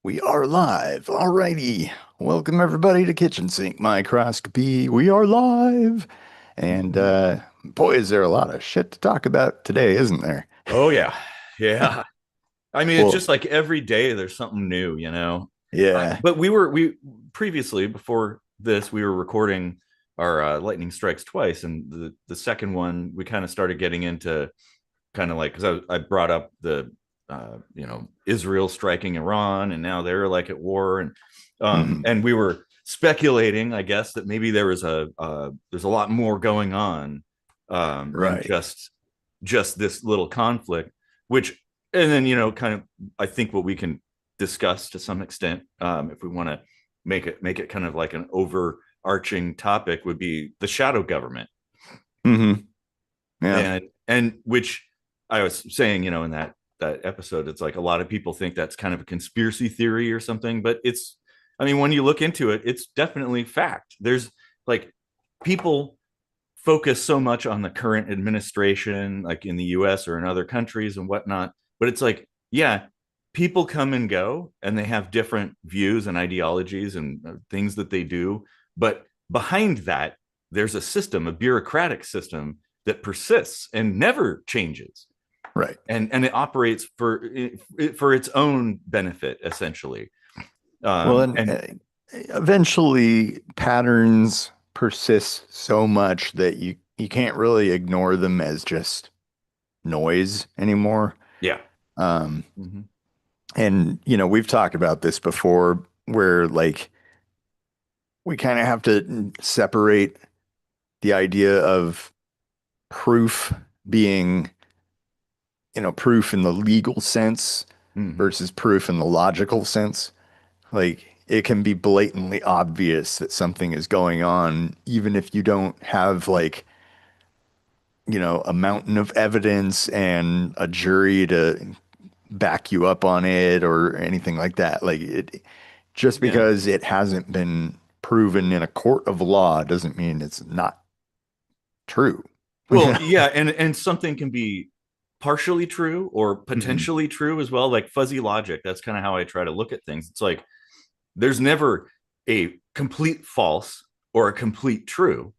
We are live. Alrighty. Welcome everybody to Kitchen Sink Microscopy. We are live. And boy, is there a lot of shit to talk about today, isn't there? Oh yeah. Yeah. I mean, it's Well, just like every day there's something new. yeah. But we previously before this we were recording our lightning strikes twice, and the second one we kind of started getting into kind of like because I brought up the Israel striking Iran, and now they're like at war, Mhm. and we were speculating, I guess, that maybe there's a lot more going on than Right. just this little conflict, which and then kind of I think what we can discuss to some extent, if we want to make it kind of like an overarching topic, would be the shadow government, Hmm. Yeah. and which I was saying, in that episode, it's like a lot of people think that's kind of a conspiracy theory or something, but I mean, when you look into it, it's definitely fact. There's like people focus so much on the current administration, like in the US or in other countries and whatnot. But it's like, yeah, people come and go and they have different views and ideologies and things that they do. But behind that, there's a system, a bureaucratic system that persists and never changes. Right. And it operates for its own benefit, essentially. Well, and And eventually patterns persist so much that you can't really ignore them as just noise anymore. yeah. Um, Mm-hmm. and we've talked about this before where like we kind of have to separate the idea of proof being, proof in the legal sense Mm-hmm. versus proof in the logical sense. Like it can be blatantly obvious that something is going on, even if you don't have like, a mountain of evidence and a jury to back you up on it or anything like that. Like it, just Yeah. because it hasn't been proven in a court of law doesn't mean it's not true. Well, yeah, and something can be partially true or Mhm. potentially true as well, like fuzzy logic. That's kind of how I try to look at things. It's like there's never a complete false or a complete true.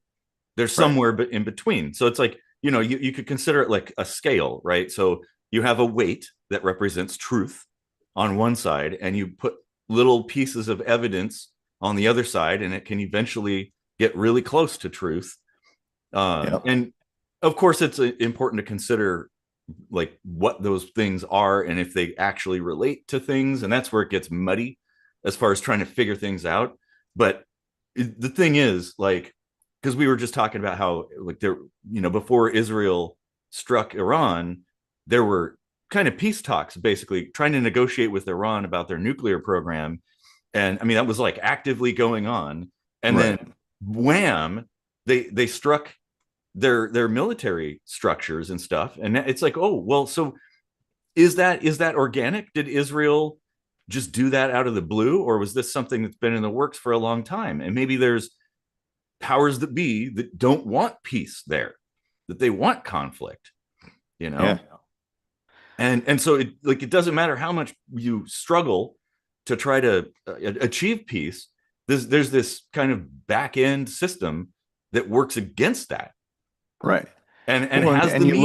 There's Right. somewhere in between. So it's like, you could consider it like a scale, right? So you have a weight that represents truth on one side, and you put little pieces of evidence on the other side, and it can eventually get really close to truth. Yep. And of course, it's important to consider like what those things are and if they actually relate to things. And that's where it gets muddy as far as trying to figure things out. But the thing is, like, because we were just talking about how, like, before Israel struck Iran, there were kind of peace talks, basically trying to negotiate with Iran about their nuclear program. And I mean, that was like actively going on. And then Right. wham, they struck their military structures and stuff, and it's like, oh well, so is that organic? Did Israel just do that out of the blue, or was this something that's been in the works for a long time? And maybe there's powers that be that don't want peace there, that they want conflict, you Yeah. know and so it doesn't matter how much you struggle to try to achieve peace. There's this kind of back end system that works against that, Right. and Well, has and the means.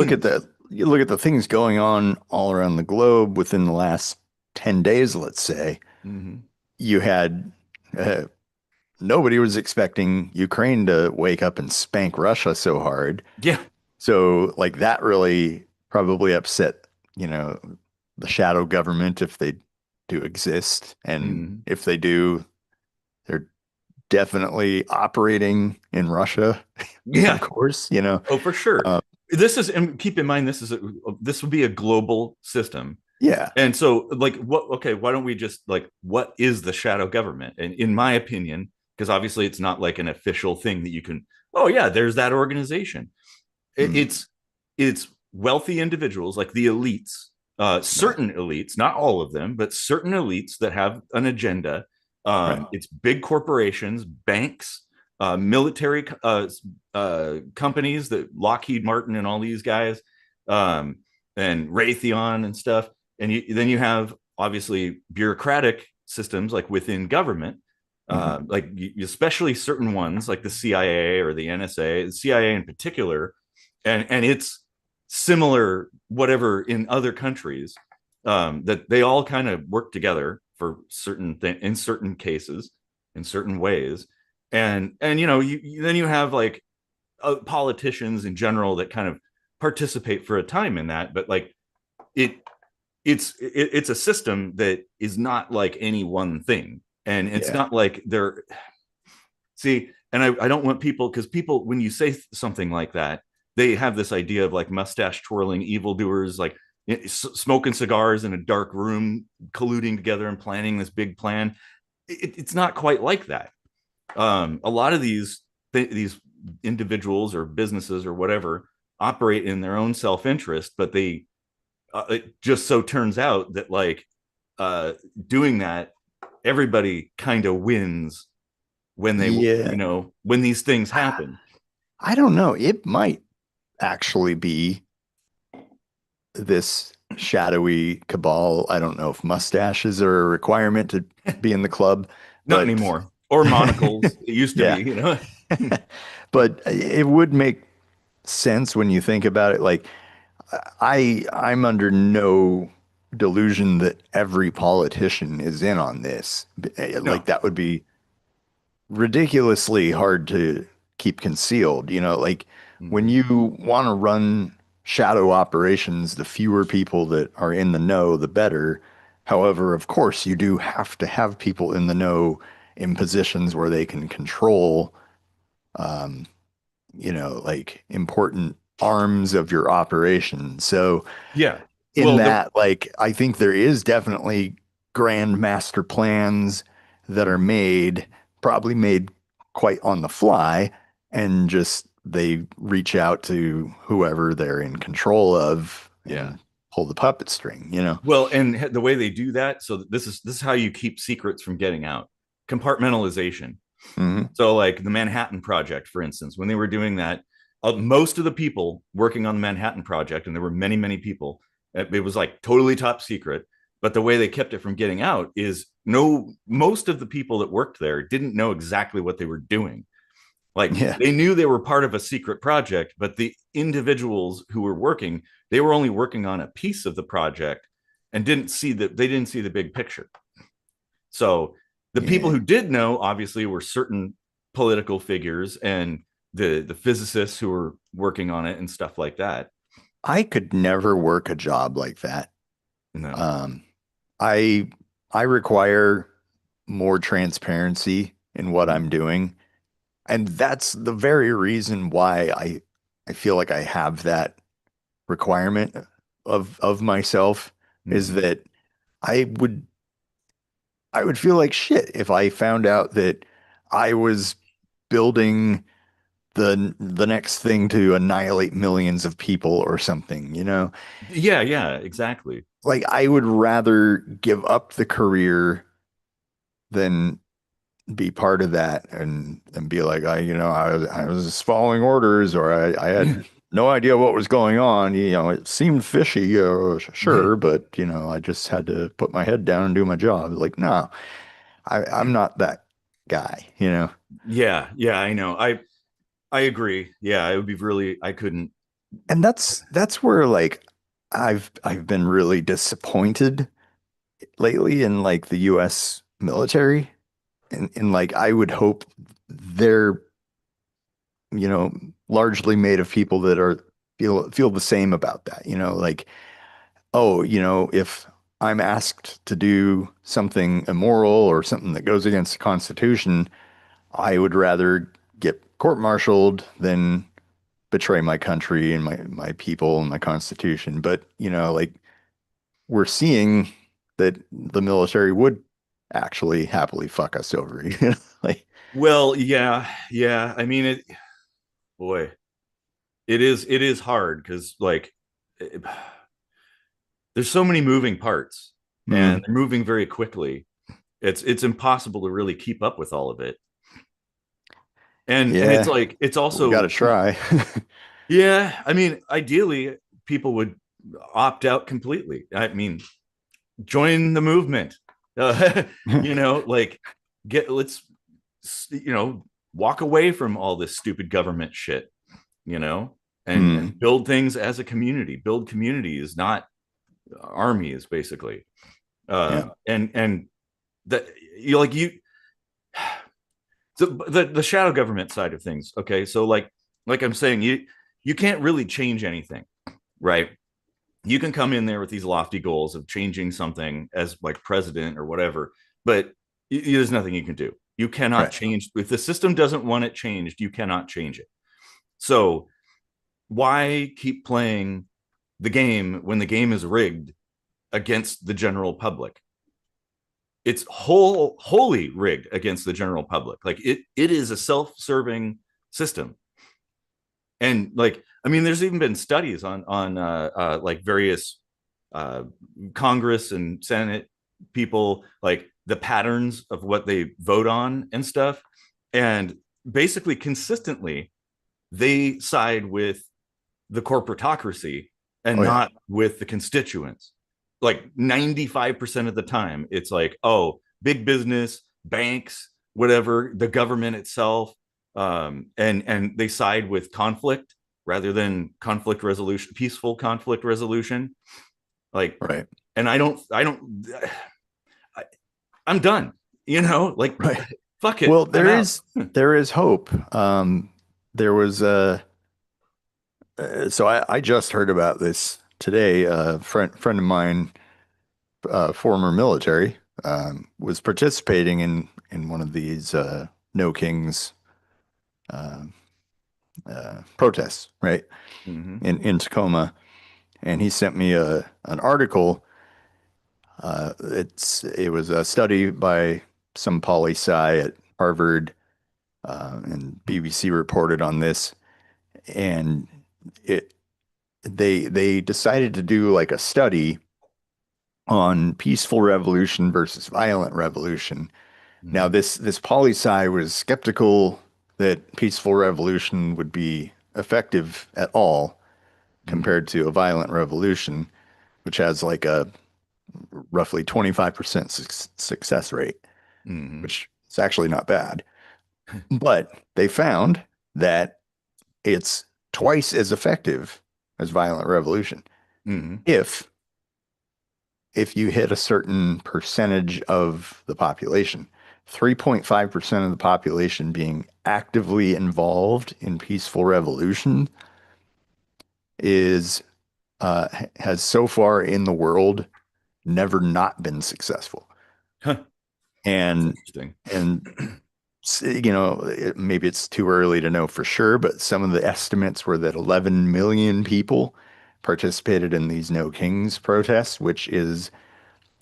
you look at the things going on all around the globe within the last 10 days, let's say. Mm-hmm. You had uh, nobody was expecting Ukraine to wake up and spank Russia so hard. Yeah. So, like, that really probably upset, you know, the shadow government if they do exist. And Mm. if they do, they're definitely operating in Russia, of Yeah. course, Oh, for sure. Uh, And keep in mind, this would be a global system. yeah. And so, like, okay, why don't we just, like, what is the shadow government? And in my opinion, because obviously it's not like an official thing that you can, oh, yeah, there's that organization. It, Mm, it's, it's wealthy individuals, like the elites, right. certain elites, not all of them, but certain elites that have an agenda. Right. It's big corporations, banks, military companies, that Lockheed Martin and all these guys, um, and Raytheon and stuff. And then you have obviously bureaucratic. systems like within government, Hmm. like especially certain ones like the CIA or the NSA, the CIA in particular, and it's similar whatever in other countries, that they all kind of work together for certain in certain cases, in certain ways, and then you have like politicians in general that kind of participate for a time in that, but like it it's a system that is not like any one thing, and it's Yeah. not like they're see, and I don't want people, because people, when you say something like that, they have this idea of like mustache twirling evildoers, like smoking cigars in a dark room, colluding together and planning this big plan. It's not quite like that. A lot of these individuals or businesses or whatever operate in their own self-interest, but they it just so turns out that like uh, doing that, everybody kind of wins when they Yeah. when these things happen. I don't know. It might actually be this shadowy cabal. I don't know if mustaches are a requirement to be in the club, Not but anymore. Or monocles. It used to yeah. be. But it would make sense when you think about it. Like I'm under no delusion that every politician is in on this. Like No. that would be ridiculously hard to keep concealed. Like when Mm-hmm. you want to run shadow operations, the fewer people that are in the know, the better. However, of course, you do have to have people in the know in positions where they can control, um, like important arms of your operation. So Yeah. in Well, that, like, I think there is definitely grand master plans that are made, probably made quite on the fly, and just they reach out to whoever they're in control of yeah. and pull the puppet string. Well, and the way they do that, so this is how you keep secrets from getting out. Compartmentalization. Hmm. So, like the Manhattan Project, for instance, when they were doing that, most of the people working on the Manhattan Project, and there were many, many people, it was like totally top secret. But the way they kept it from getting out is no, most of the people that worked there didn't know exactly what they were doing. Like Yeah. they knew they were part of a secret project, but the individuals who were working, they were only working on a piece of the project and they didn't see the big picture. So the people Yeah. who did know obviously were certain political figures and the physicists who were working on it and stuff like that. I could never work a job like that. No. Um, I I require more transparency in what I'm Mm-hmm. doing. And that's the very reason why I feel like I have that requirement of myself is Mm-hmm. that I would I would feel like shit if I found out that I was building the next thing to annihilate millions of people or something. Yeah, yeah, exactly. Like I would rather give up the career than be part of that and be like I was just following orders or I had no idea what was going on. It seemed fishy, sure, but I just had to put my head down and do my job. Like, no, I'm not that guy. Yeah, yeah, I know. I agree. Yeah, it would be really I couldn't. And that's where like I've been really disappointed lately in like the US military and like I would hope they're you know, largely made of people that are feel the same about that. Like, oh, if I'm asked to do something immoral or something that goes against the Constitution, I would rather get court-martialed than betray my country and my people and my Constitution. But, like we're seeing that the military would actually happily fuck us over. Like, Well, yeah, yeah. I mean it boy, it is hard because like it, there's so many moving parts and mm, they're moving very quickly. It's impossible to really keep up with all of it. And it's yeah, like it's we got also to try. yeah, I mean, ideally people would opt out completely. I mean, join the movement. you know, like let's you know walk away from all this stupid government shit, you know, and Hmm. build things as a community. Build communities, not armies, basically. Yeah. And that you like you the shadow government side of things. Okay, so like I'm saying, you can't really change anything, right? You can come in there with these lofty goals of changing something as like president or whatever, but there's nothing you can do. You cannot Right. change if the system doesn't want it changed. You cannot change it. So why keep playing the game when the game is rigged against the general public? It's wholly rigged against the general public. Like it is a self-serving system. And like I mean there's even been studies on like various uh Congress and Senate people, like the patterns of what they vote on and stuff, and basically consistently they side with the corporatocracy and Oh yeah. not with the constituents. Like 95% of the time, it's like, oh, big business, banks, whatever, the government itself, and they side with conflict rather than conflict resolution, peaceful conflict resolution. Like, Right. and I, I'm done. You know, like, Right. fuck it, Well, I'm out. there is hope. There was so I just heard about this today. A friend of mine, former military, was participating in one of these No Kings uh, protests, right, Mm-hmm. in Tacoma, and he sent me a an article. It was a study by some poli sci at Harvard, and BBC reported on this, and it they decided to do like a study on peaceful revolution versus violent revolution. Now, Mm-hmm. this poli sci was skeptical that peaceful revolution would be effective at all Mm-hmm. compared to a violent revolution, which has like a roughly 25% success rate, Mm-hmm. which is actually not bad. But they found that it's twice as effective as violent revolution Mm-hmm. if you hit a certain percentage of the population. 3.5% of the population being actively involved in peaceful revolution is has so far in the world never not been successful. Huh. That's And interesting. and you know, maybe it's too early to know for sure, but some of the estimates were that 11 million people participated in these No Kings protests, which is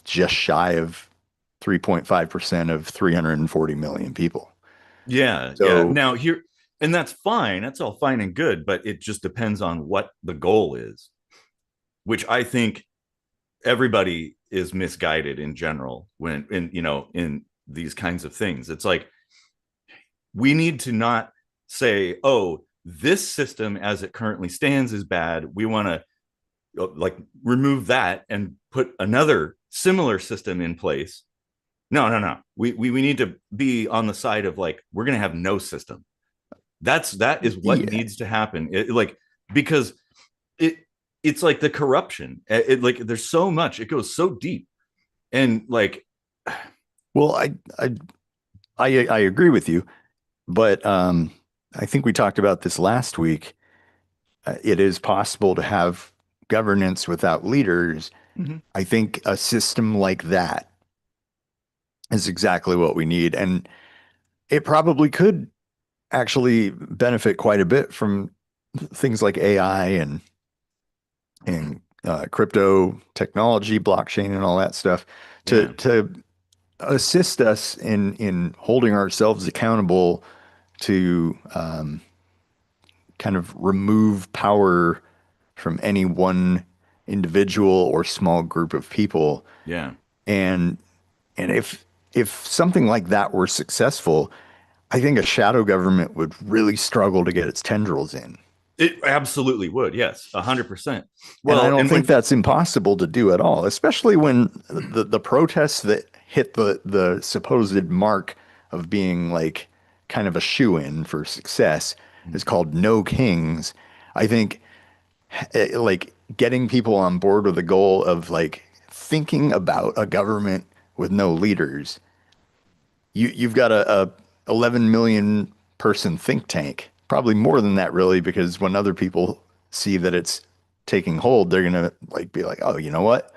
just shy of 3.5% of 340 million people. Yeah, yeah. So, Now here, and that's fine. That's all fine and good, but it just depends on what the goal is, which I think everybody is misguided in general when in these kinds of things. It's like we need to not say, "Oh, this system as it currently stands is bad. We want to like remove that and put another similar system in place." No, no, no. We need to be on the side of like we're going to have no system. That is what yeah. needs to happen. Like because it it's like the corruption. Like there's so much. It goes so deep, and like Well, I agree with you, but I think we talked about this last week. It is possible to have governance without leaders. mhm, I think a system like that is exactly what we need, and it probably could actually benefit quite a bit from things like AI and crypto technology, blockchain, and all that stuff yeah, to assist us in holding ourselves accountable to kind of remove power from any one individual or small group of people. yeah. And if something like that were successful, I think a shadow government would really struggle to get its tendrils in. It absolutely would. Yes, 100%. And I Well, don't and think when that's impossible to do at all, especially when the protests that hit the supposed mark of being like kind of a shoe-in for success is called No Kings. I think like getting people on board with the goal of like thinking about a government with no leaders. You've got a 11 million person think tank, probably more than that really, because when other people see that it's taking hold, they're gonna like be like, oh, you know what?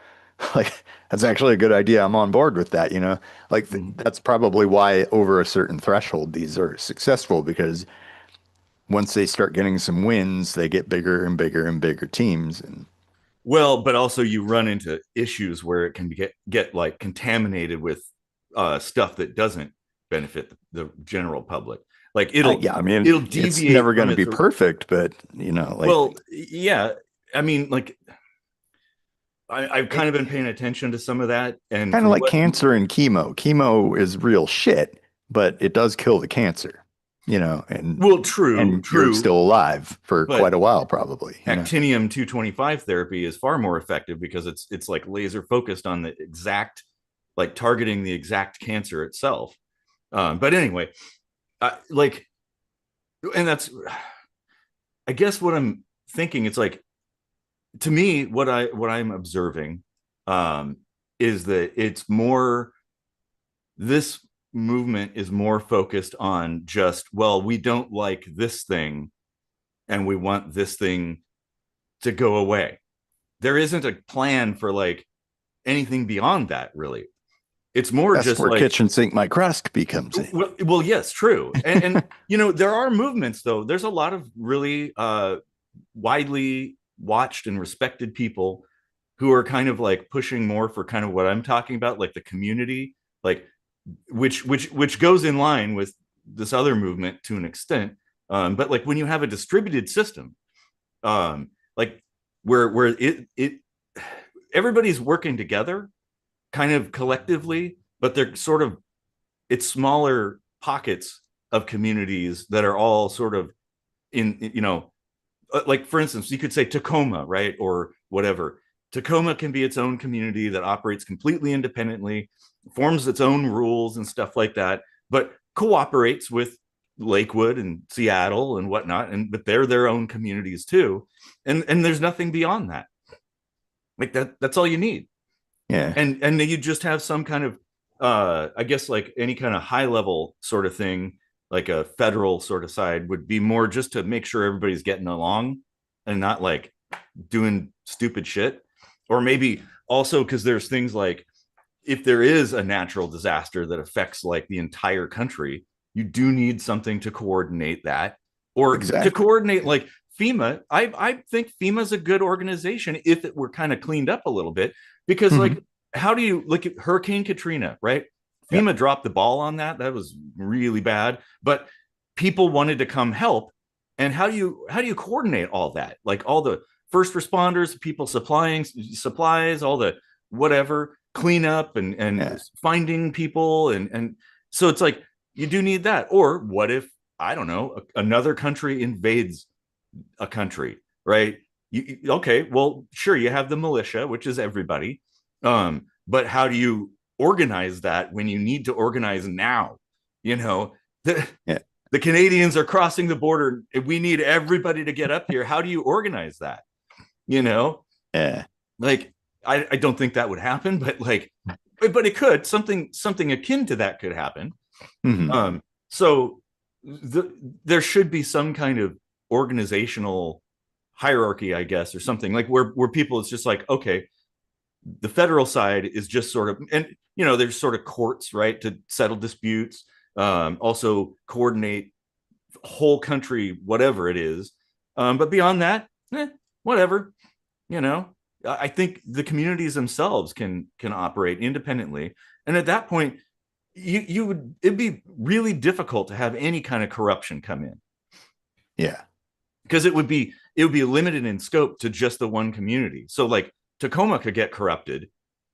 Like that's actually a good idea. I'm on board with that, you know? Like Mhm. that's probably why over a certain threshold these are successful because once they start getting some wins, they get bigger and bigger and bigger teams and Well, but also you run into issues where it can get like contaminated with stuff that doesn't benefit the general public. Like yeah, I mean, it'll it's deviate never going from to be its. perfect, but you know, like Well, yeah. I mean, like I've kind of been paying attention to some of that, and kind of from like what. cancer and chemo. Chemo is real shit, but it does kill the cancer, you know, Well, true, and you're true, still alive for but quite a while, probably, you know. actinium 225 therapy is far more effective because it's like laser focused on the exact, like targeting the exact cancer itself. But anyway, like, and that's, I guess what I'm thinking. It's like, to me, what I'm observing, um, is that it's more, this movement is more focused on just, well, we don't like this thing and we want this thing to go away. There isn't a plan for like anything beyond that, really. It's more That's just where like, kitchen sink microscopy comes in. well, yes, true. And there are movements though. There's a lot of really widely watched and respected people who are kind of like pushing more for kind of what I'm talking about, like the community, like which goes in line with this other movement to an extent. But like when you have a distributed system, like where it everybody's working together, kind of collectively, but they're sort of, it's smaller pockets of communities that are all sort of in. Like for instance, you could say Tacoma, right, or whatever. Tacoma can be its own community that operates completely independently, forms its own rules and stuff like that, but cooperates with Lakewood and Seattle and whatnot, and but they're their own communities too, and there's nothing beyond that. Like that's all you need. Yeah, And then you just have some kind of, I guess like any kind of high level sort of thing, like a federal sort of side would be more just to make sure everybody's getting along and not like doing stupid shit. Or maybe also because there's things like, if there is a natural disaster that affects like the entire country, you do need something to coordinate that, or to exactly. coordinate like FEMA. I think FEMA is a good organization if it were kind of cleaned up a little bit, because Hmm. like, how do you look at Hurricane Katrina, right? Yeah, FEMA dropped the ball on that. That was really bad, but people wanted to come help. And how do you coordinate all that? Like all the first responders, people supplying supplies, all the whatever, cleanup and yeah, finding people, and so it's like you do need that. Or what if, I don't know, another country invades a country, right? Okay, well, sure, you have the militia, which is everybody, but how do you organize that when you need to organize now? You know, the yeah, the Canadians are crossing the border. We need everybody to get up here. How do you organize that? You know, yeah. like I don't think that would happen, but like, but it could, something akin to that could happen. Hmm. So there should be some kind of organizational hierarchy, I guess, or something like where people, it's just like, okay, the federal side is just sort of, and there's sort of courts, right, to settle disputes, also coordinate whole country, whatever it is. But beyond that, whatever, you know. I think the communities themselves can operate independently, and at that point, you would, it'd be really difficult to have any kind of corruption come in, Yeah, because it would be limited in scope to just the one community. So like Tacoma could get corrupted,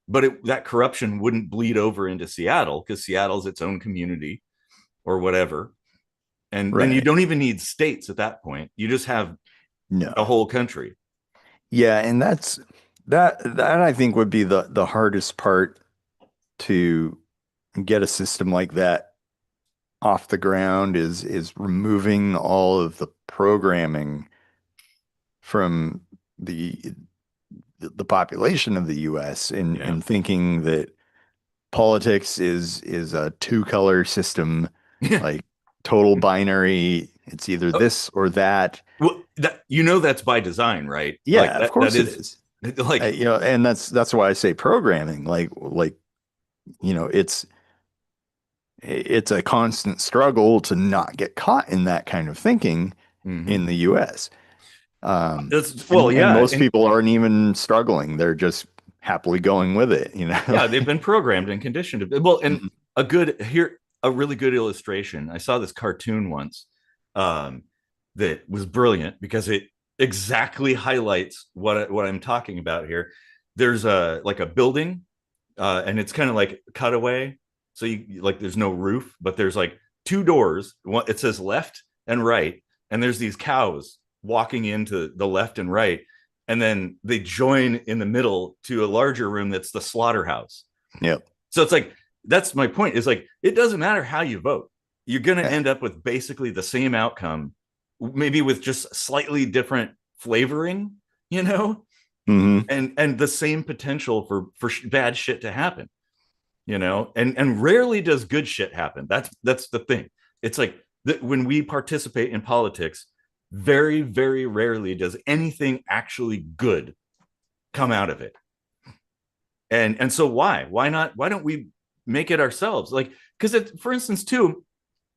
but that corruption wouldn't bleed over into Seattle because Seattle's its own community or whatever. And then you right. don't even need states at that point. You just have a No. whole country. Yeah, and that I think would be the hardest part to get a system like that off the ground is removing all of the programming from the the population of the US Yeah. and thinking that politics is a two-color system, like total binary. It's either this or that. Well, that that's by design, right? Like Yeah, of that course it is is. like You know, and that's why I say programming. You know, it's a constant struggle to not get caught in that kind of thinking mhm. in the US. That's well, And yeah, most and people aren't even struggling. They're just happily going with it, you know? yeah, they've been programmed and conditioned to well, and Mhm. a really good illustration. I saw this cartoon once um that was brilliant because it exactly highlights what I'm talking about here. There's a like a building and it's kind of like cutaway. So you like there's no roof, but there's like two doors. One, it says left and right, and there's these cows walking into the left and right, and then they join in the middle to a larger room that's the slaughterhouse. Yep. So it's like that's my point. Is like it doesn't matter how you vote, you're going to Yeah. end up with basically the same outcome, maybe with just slightly different flavoring, you know, Hmm. and the same potential for bad shit to happen, you know, and rarely does good shit happen. That's the thing. It's like that when we participate in politics, very rarely does anything actually good come out of it. And so why not, why don't we make it ourselves? Like because it, for instance too,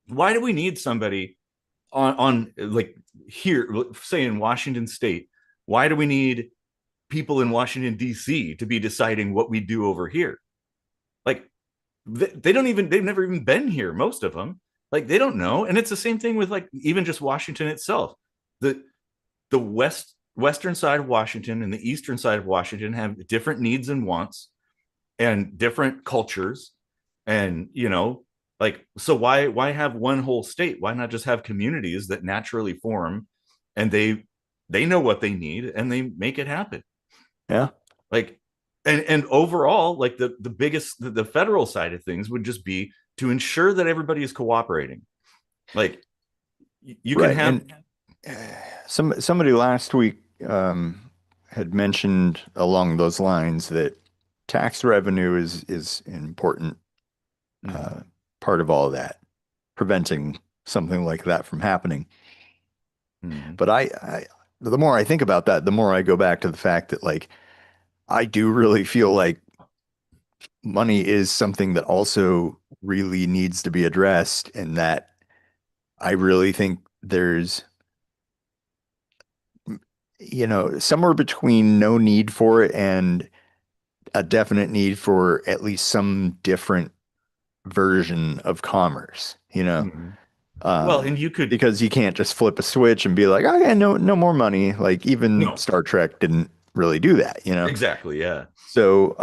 why do we need somebody on like here, say in Washington state, why do we need people in Washington D.C. to be deciding what we do over here? Like they don't even, they've never even been here, most of them. Like they don't know. And it's the same thing with like even just Washington itself. The western side of Washington and the eastern side of Washington have different needs and wants and different cultures. And you know, like so why have one whole state? Why not just have communities that naturally form and they know what they need and they make it happen? Yeah. Like and overall like the biggest the federal side of things would just be to ensure that everybody is cooperating. Like you can Right. have And uh, somebody last week had mentioned along those lines that tax revenue is an important mm-hmm, uh, part of all of that, preventing something like that from happening. mm-hmm, But the more I think about that, the more I go back to the fact that like I do really feel like money is something that also really needs to be addressed, and that I really think there's, you know, somewhere between no need for it and a definite need for at least some different version of commerce, you know? mm-hmm. Well, Um, and you could because you can't just flip a switch and be like, oh yeah, no more money. Like even no Star Trek didn't really do that, you know? exactly, yeah. So,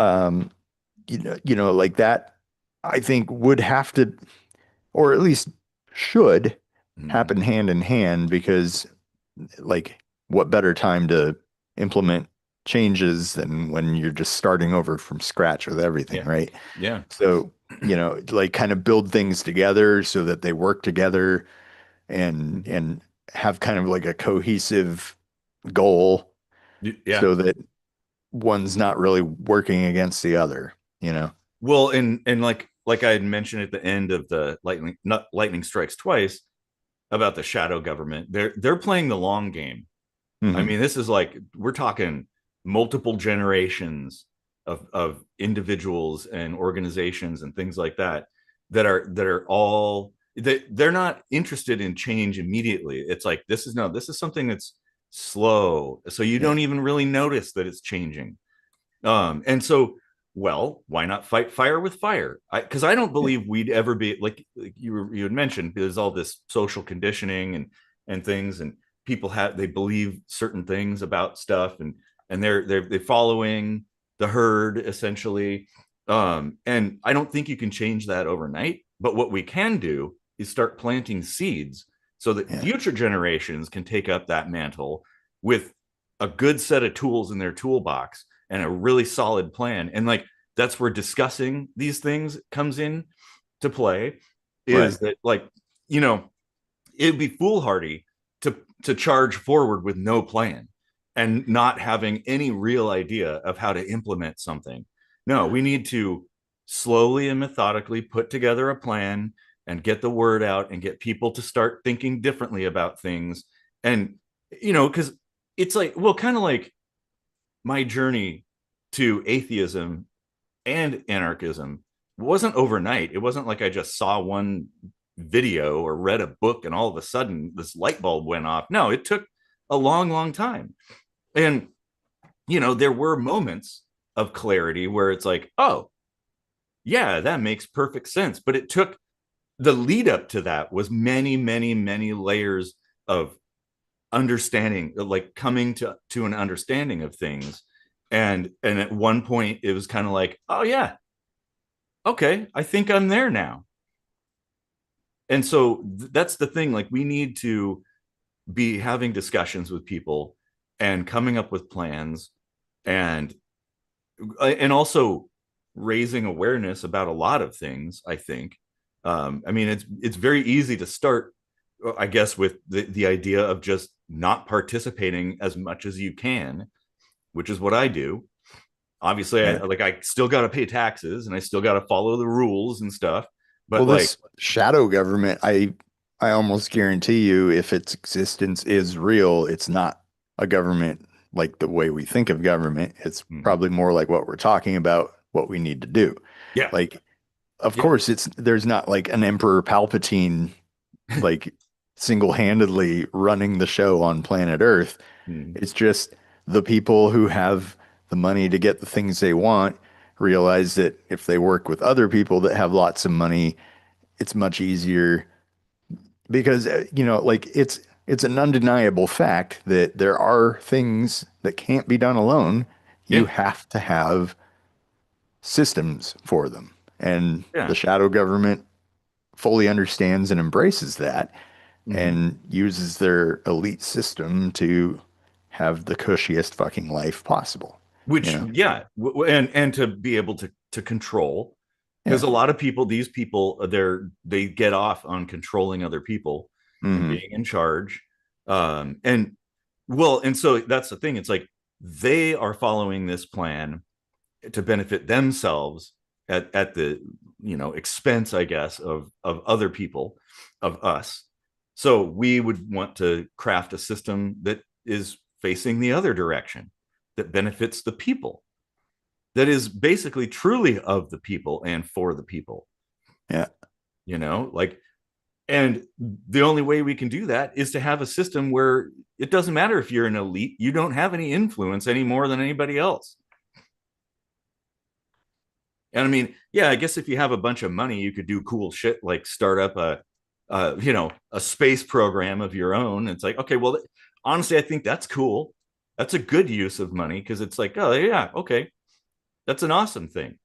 you know, like that, I think would have to, or at least should Mm-hmm. happen hand in hand because like what better time to implement changes than when you're just starting over from scratch with everything, Yeah, right? yeah. So, you know, like kind of build things together so that they work together Mm-hmm. and have kind of like a cohesive goal Yeah. so that one's not really working against the other, you know? Well, and like I had mentioned at the end of the lightning not lightning strikes twice about the shadow government, they're playing the long game. I Hmm. mean, this is like we're talking multiple generations of individuals and organizations and things like that that are all that they're not interested in change immediately. It's like this is no, this is something that's slow, so you Yeah. don't even really notice that it's changing. And so, well, why not fight fire with fire? Because I don't Yeah. believe we'd ever be like you had mentioned. There's all this social conditioning and things, and people have they believe certain things about stuff, and they're following the herd essentially. And I don't think you can change that overnight. But what we can do is start planting seeds so that Yeah. future generations can take up that mantle with a good set of tools in their toolbox and a really solid plan. And like that's where discussing these things comes in. to play Right. is that, like, you know, it'd be foolhardy to charge forward with no plan and not having any real idea of how to implement something. No, we need to slowly and methodically put together a plan and get the word out and get people to start thinking differently about things. And, because it's like, well, kind of like my journey to atheism and anarchism wasn't overnight. It wasn't like I just saw one video or read a book and all of a sudden this light bulb went off. No, it took a long, long time. And, there were moments of clarity where it's like, oh, yeah, that makes perfect sense. But it took, the lead up to that was many, many, many layers of understanding, like coming to an understanding of things. And at one point it was kind of like, oh yeah, okay, I think I'm there now. And so that's the thing, like we need to be having discussions with people and coming up with plans, and also raising awareness about a lot of things, I think. I mean, it's very easy to start, I guess, with the idea of just not participating as much as you can, which is what I do. Obviously, Yeah. I still got to pay taxes and I still got to follow the rules and stuff, Well, but like, this shadow government, I almost guarantee you, if its existence is real, it's not a government like the way we think of government. It's mm, probably more like what we're talking about, what we need to do. yeah, Like, of yeah, course, there's not like an Emperor Palpatine like single-handedly running the show on planet Earth. mm, It's just the people who have the money to get the things they want realize that if they work with other people that have lots of money, it's much easier because like it's an undeniable fact that there are things that can't be done alone. You yeah, have to have systems for them. And yeah. the shadow government fully understands and embraces that Mm-hmm. and uses their elite system to have the cushiest fucking life possible, you Which, know? yeah, and to be able to control, because Yeah. a lot of people, these people, they get off on controlling other people and Hmm. being in charge. And well, and so that's the thing, it's like they are following this plan to benefit themselves at the, expense, I guess, of other people, of us. So we would want to craft a system that is facing the other direction, that benefits the people, that is basically truly of the people and for the people, Yeah. like. And the only way we can do that is to have a system where it doesn't matter if you're an elite, you don't have any influence any more than anybody else. And I mean, yeah, I guess if you have a bunch of money, you could do cool shit like start up a space program of your own. It's like, okay, well, honestly, I think that's cool. That's a good use of money because it's like, oh yeah, okay, that's an awesome thing.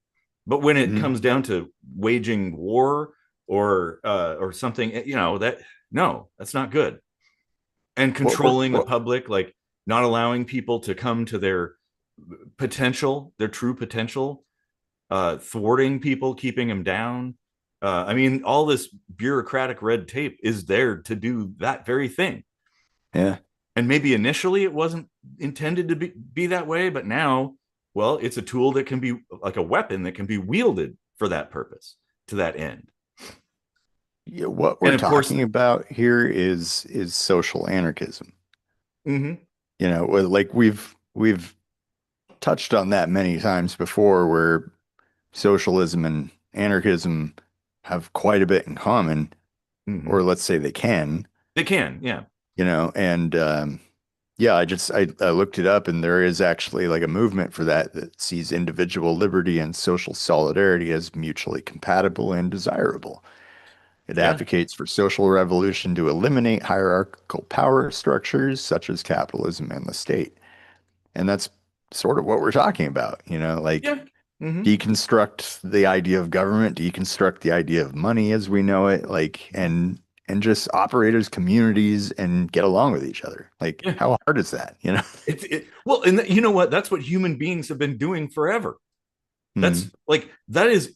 But when it Hmm. comes down to waging war or something, that, no, that's not good. And What we're controlling the what, public, like not allowing people to come to their potential, their true potential, thwarting people, keeping them down. I mean, all this bureaucratic red tape is there to do that very thing. yeah. And maybe initially it wasn't intended to be that way, but now, well, it's a tool that can be like a weapon that can be wielded for that purpose, to that end. Yeah, what we're And of course, talking about here is social anarchism. mm-hmm, Like we've touched on that many times before, where socialism and anarchism have quite a bit in common, mm-hmm. or let's say they can, They can, yeah, and yeah, I looked it up, and there is actually like a movement for that sees individual liberty and social solidarity as mutually compatible and desirable. It yeah, advocates for social revolution to eliminate hierarchical power structures such as capitalism and the state. And that's sort of what we're talking about, like yeah, mm-hmm, deconstruct the idea of government, deconstruct the idea of money as we know it, like and just operate as communities and get along with each other. Like, yeah. how hard is that, Well, and you know what? That's what human beings have been doing forever. Hmm. That's like, that is,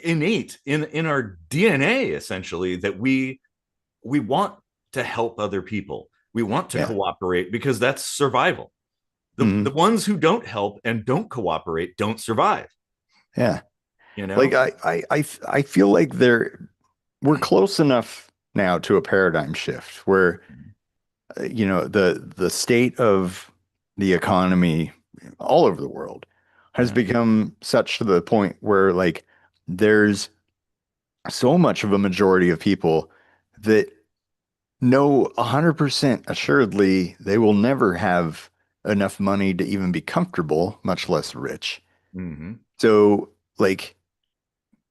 innate in our DNA essentially that we want to help other people. We want to Yeah. cooperate because that's survival. The Hmm. ones who don't help and don't cooperate don't survive, Yeah. you Like know? I feel like we're close enough now to a paradigm shift where the state of the economy all over the world has Yeah. become such to the point where like there's so much of a majority of people that know 100% assuredly they will never have enough money to even be comfortable, much less rich. Mm-hmm. So like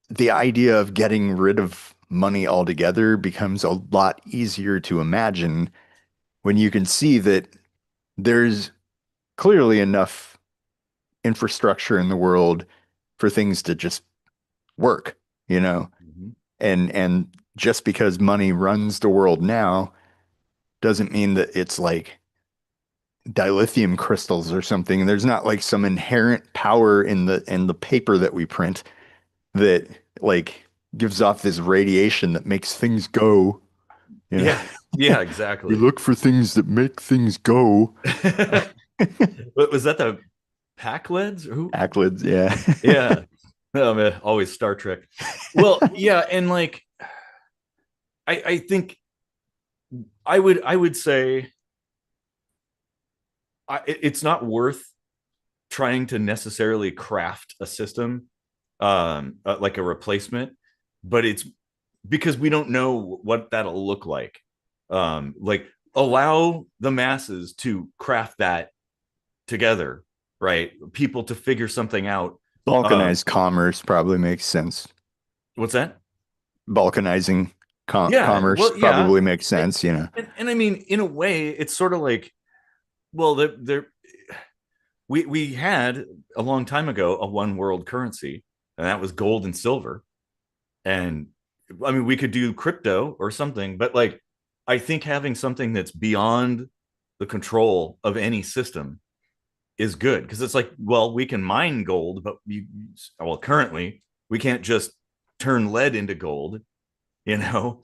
the idea of getting rid of money altogether becomes a lot easier to imagine when you can see that there's clearly enough infrastructure in the world for things to just work, you know? Mm-hmm. And just because money runs the world now doesn't mean that it's like dilithium crystals or something. There's not like some inherent power in the paper that we print that like gives off this radiation that makes things go, you know. Yeah. Yeah, We exactly. look for things that make things go. But was that the Packleds? Who? Aclids, yeah. Yeah. Oh man, always Star Trek. Well, yeah, and like I think I would say it's not worth trying to necessarily craft a system like a replacement, but it's because we don't know what that'll look like. Like allow the masses to craft that together, right? People to figure something out. Balkanized commerce probably makes sense. What's that? Balkanizing Yeah, commerce well, yeah, probably makes sense, you know. and I mean, in a way, it's sort of like, well, we had a long time ago a one world currency, and that was gold and silver. And I mean, we could do crypto or something, but like, I think having something that's beyond the control of any system is good because it's like, well, we can mine gold, but well, currently we can't just turn lead into gold, you know.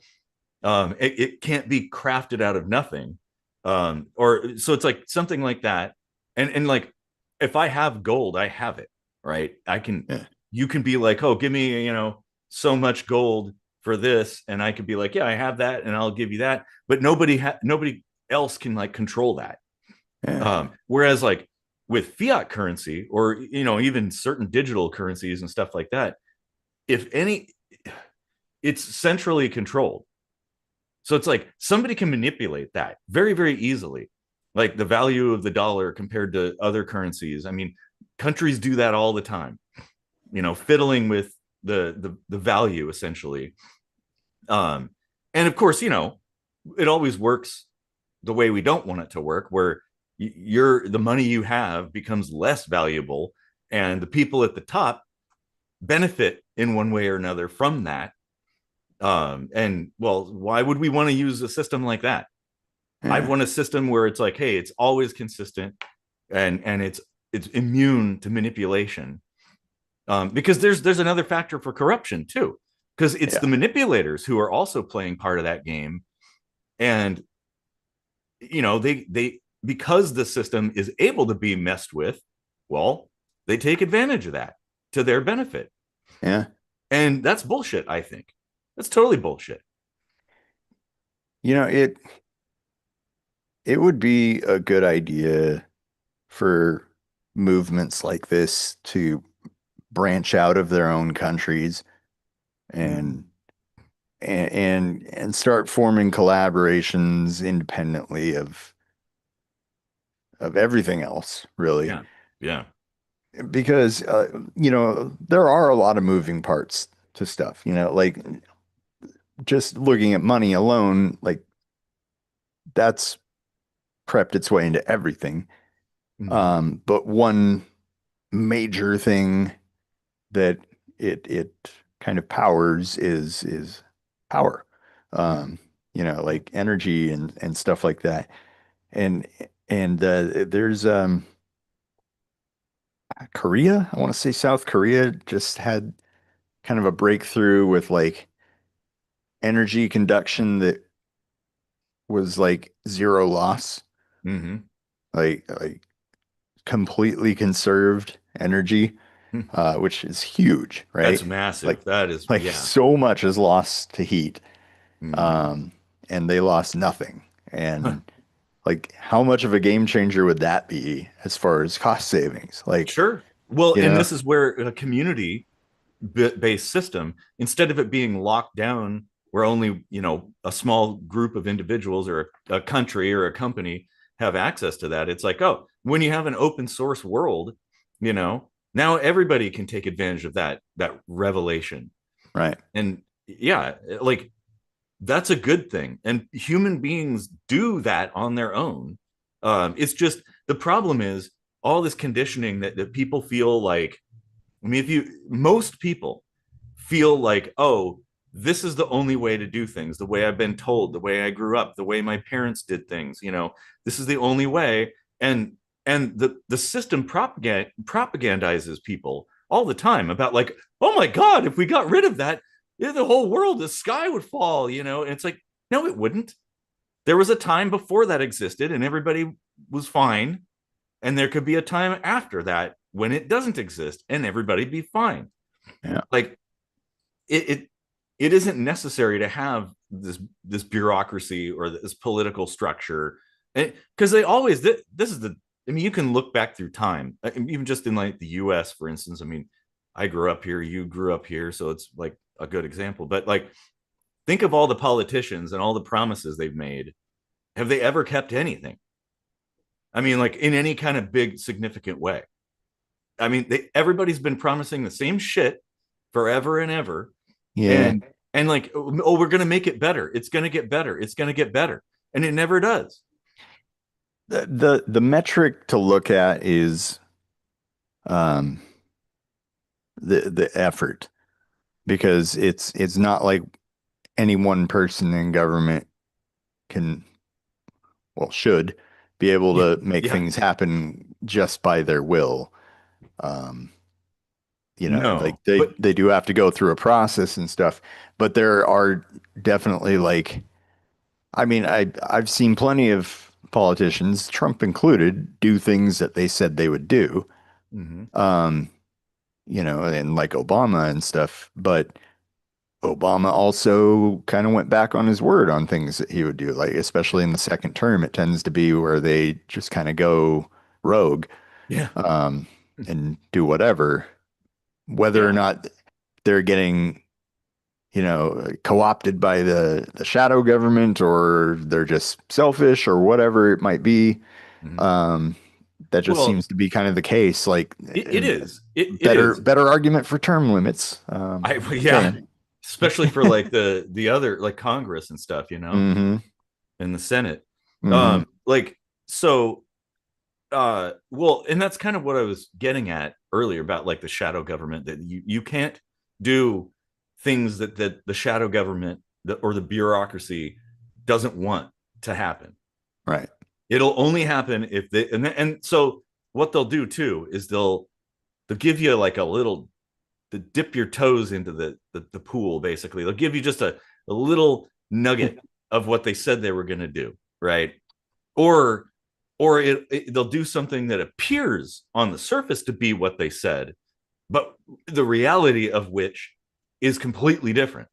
It can't be crafted out of nothing. Or so it's like something like that. And like if I have gold, I have it, right? I can Yeah. You can be like, oh, give me, so much gold for this, and I could be like, yeah, I have that, and I'll give you that. But nobody else can like control that. Yeah. Whereas like with fiat currency or even certain digital currencies and stuff like that, if any, it's centrally controlled. So it's like somebody can manipulate that very, very easily. Like the value of the dollar compared to other currencies. I mean, countries do that all the time, fiddling with the value essentially. Um, and of course, it always works the way we don't want it to work, where the money you have becomes less valuable, and the people at the top benefit in one way or another from that. And well, why would we want to use a system like that? I Yeah. want a system where it's like, hey, it's always consistent, and it's immune to manipulation. Because there's another factor for corruption too, because it's Yeah. the manipulators who are also playing part of that game, and they because the system is able to be messed with, well, they take advantage of that to their benefit, Yeah. and that's bullshit. I think that's totally bullshit. You know, it would be a good idea for movements like this to branch out of their own countries Mm-hmm. and and start forming collaborations independently of everything else, really. Yeah, yeah. Because there are a lot of moving parts to stuff, like just looking at money alone, like that's crept its way into everything. Mm-hmm. But one major thing that it kind of powers is power. Mm-hmm. Um, like energy and stuff like that. And there's Korea, I want to say South Korea just had kind of a breakthrough with like energy conduction that was like zero loss, Hmm. like completely conserved energy, which is huge, That's right? Like massive. That is, like yeah. so much is lost to heat, Hmm. um, and they lost nothing. And like, how much of a game changer would that be as far as cost savings? Like, Sure. Well, you and know, this is where a community based system, instead of it being locked down where only, a small group of individuals or a country or a company have access to that, it's like, oh, when you have an open source world, now everybody can take advantage of that revelation. right? And yeah, like that's a good thing. And human beings do that on their own. It's just the problem is all this conditioning that people feel like, I mean, if you, most people feel like, oh, this is the only way to do things, the way I've been told, the way I grew up, the way my parents did things, this is the only way. And the system propagandizes people all the time about like, oh my God, if we got rid of that, the whole world, the sky would fall, and it's like, no, it wouldn't. There was a time before that existed and everybody was fine. And there could be a time after that when it doesn't exist and everybody be fine. Yeah, Like it it, it isn't necessary to have this bureaucracy or this political structure. Because they always, this is the, I mean, you can look back through time, even just in like the US, for instance. I mean, I grew up here, you grew up here, so it's like a good example. But like, think of all the politicians and all the promises they've made. Have they ever kept anything? I mean, like in any kind of big significant way. I mean, everybody's been promising the same shit forever and ever, yeah. and like, oh, we're gonna make it better. It's gonna get better. It's gonna get better, and it never does. The metric to look at is um the effort, because it's not like any one person in government can, well, should be able Yeah, to make yeah, things happen just by their will. Um, like no, they but they do have to go through a process and stuff, but there are definitely like, I mean, I've seen plenty of politicians, Trump included, do things that they said they would do. mhm. Um, and like Obama and stuff, but Obama also kind of went back on his word on things that he would do, like especially in the second term, it tends to be where they just kind of go rogue, Yeah, um, and do whatever, whether or yeah, not they're getting, co-opted by the shadow government, or they're just selfish or whatever it might be. mhm. Um, that just Well, seems to be kind of the case. Like, it is, it better is. better argument for term limits. Yeah, Okay. especially for like the other like Congress and stuff, Hmm. and the Senate. Hmm. Like, so well, and that's kind of what I was getting at earlier about like the shadow government, that you can't do things that the shadow government, or the bureaucracy doesn't want to happen. Right. It'll only happen if they, and so what they'll do too is they'll give you like a little, to dip your toes into the pool. Basically, they'll give you just a little nugget of what they said they were going to do, right? or or they'll do something that appears on the surface to be what they said, but the reality of which is completely different,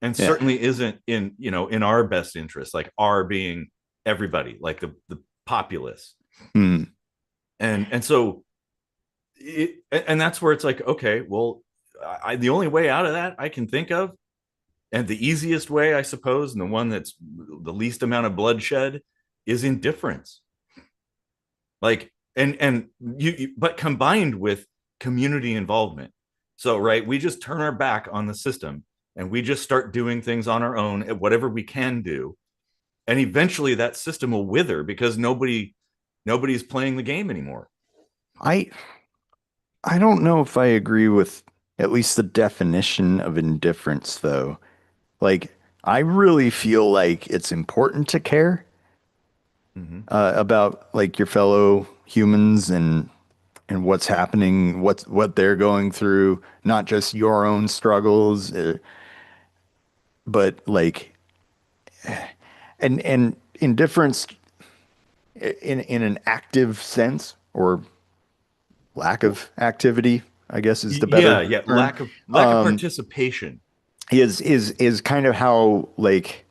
and Yeah. certainly isn't in our best interest, like our being everybody, like the populace. Mm. And so and that's where it's like, okay, well, the only way out of that I can think of, and the easiest way, I suppose, and the one that's the least amount of bloodshed, is indifference. Like, and but combined with community involvement. So right, we just turn our back on the system and we just start doing things on our own at whatever we can do, and eventually that system will wither because nobody's playing the game anymore. I I don't know if I agree with at least the definition of indifference, though. Like, I really feel like it's important to care Mm-hmm. about like your fellow humans, and and what's happening, what they're going through, not just your own struggles, but like and indifference in an active sense or lack of activity, I guess is the Yeah, better yeah. term. Lack of participation. Is kind of how like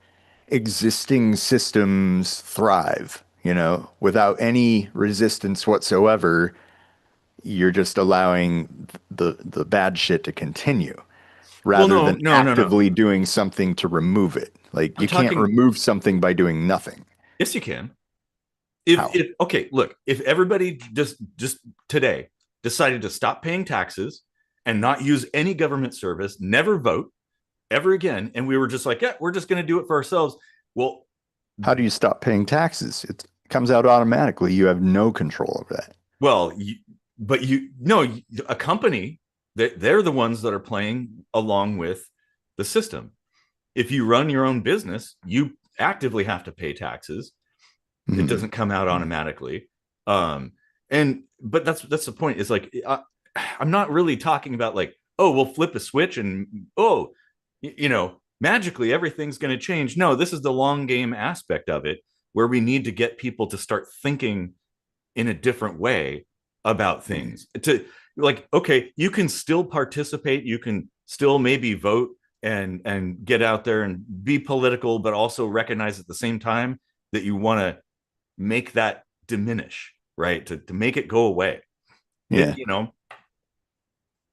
existing systems thrive, you know, without any resistance whatsoever. You're just allowing the bad shit to continue Well, rather no, than no, no, no. actively doing something to remove it. Like I'm you can't talking. remove something by doing nothing. Yes, you can. How? If okay, look, if everybody just today decided to stop paying taxes and not use any government service, never vote ever again, and we were just like, yeah, we're just going to do it for ourselves. Well, How do you stop paying taxes? It comes out automatically. You have no control of that. well, but you no, a company that they're the ones that are playing along with the system. If you run your own business, you actively have to pay taxes. It Mhm. doesn't come out automatically. And but that's the point. Is like I'm not really talking about like, oh, we'll flip a switch and oh, magically everything's going to change. No, this is the long game aspect of it, where we need to get people to start thinking in a different way about Yeah. things. To like, okay, you can still participate, you can still maybe vote and get out there and be political, but also recognize at the same time that you want to make that diminish, right? To make it go away. It, Yeah. you know,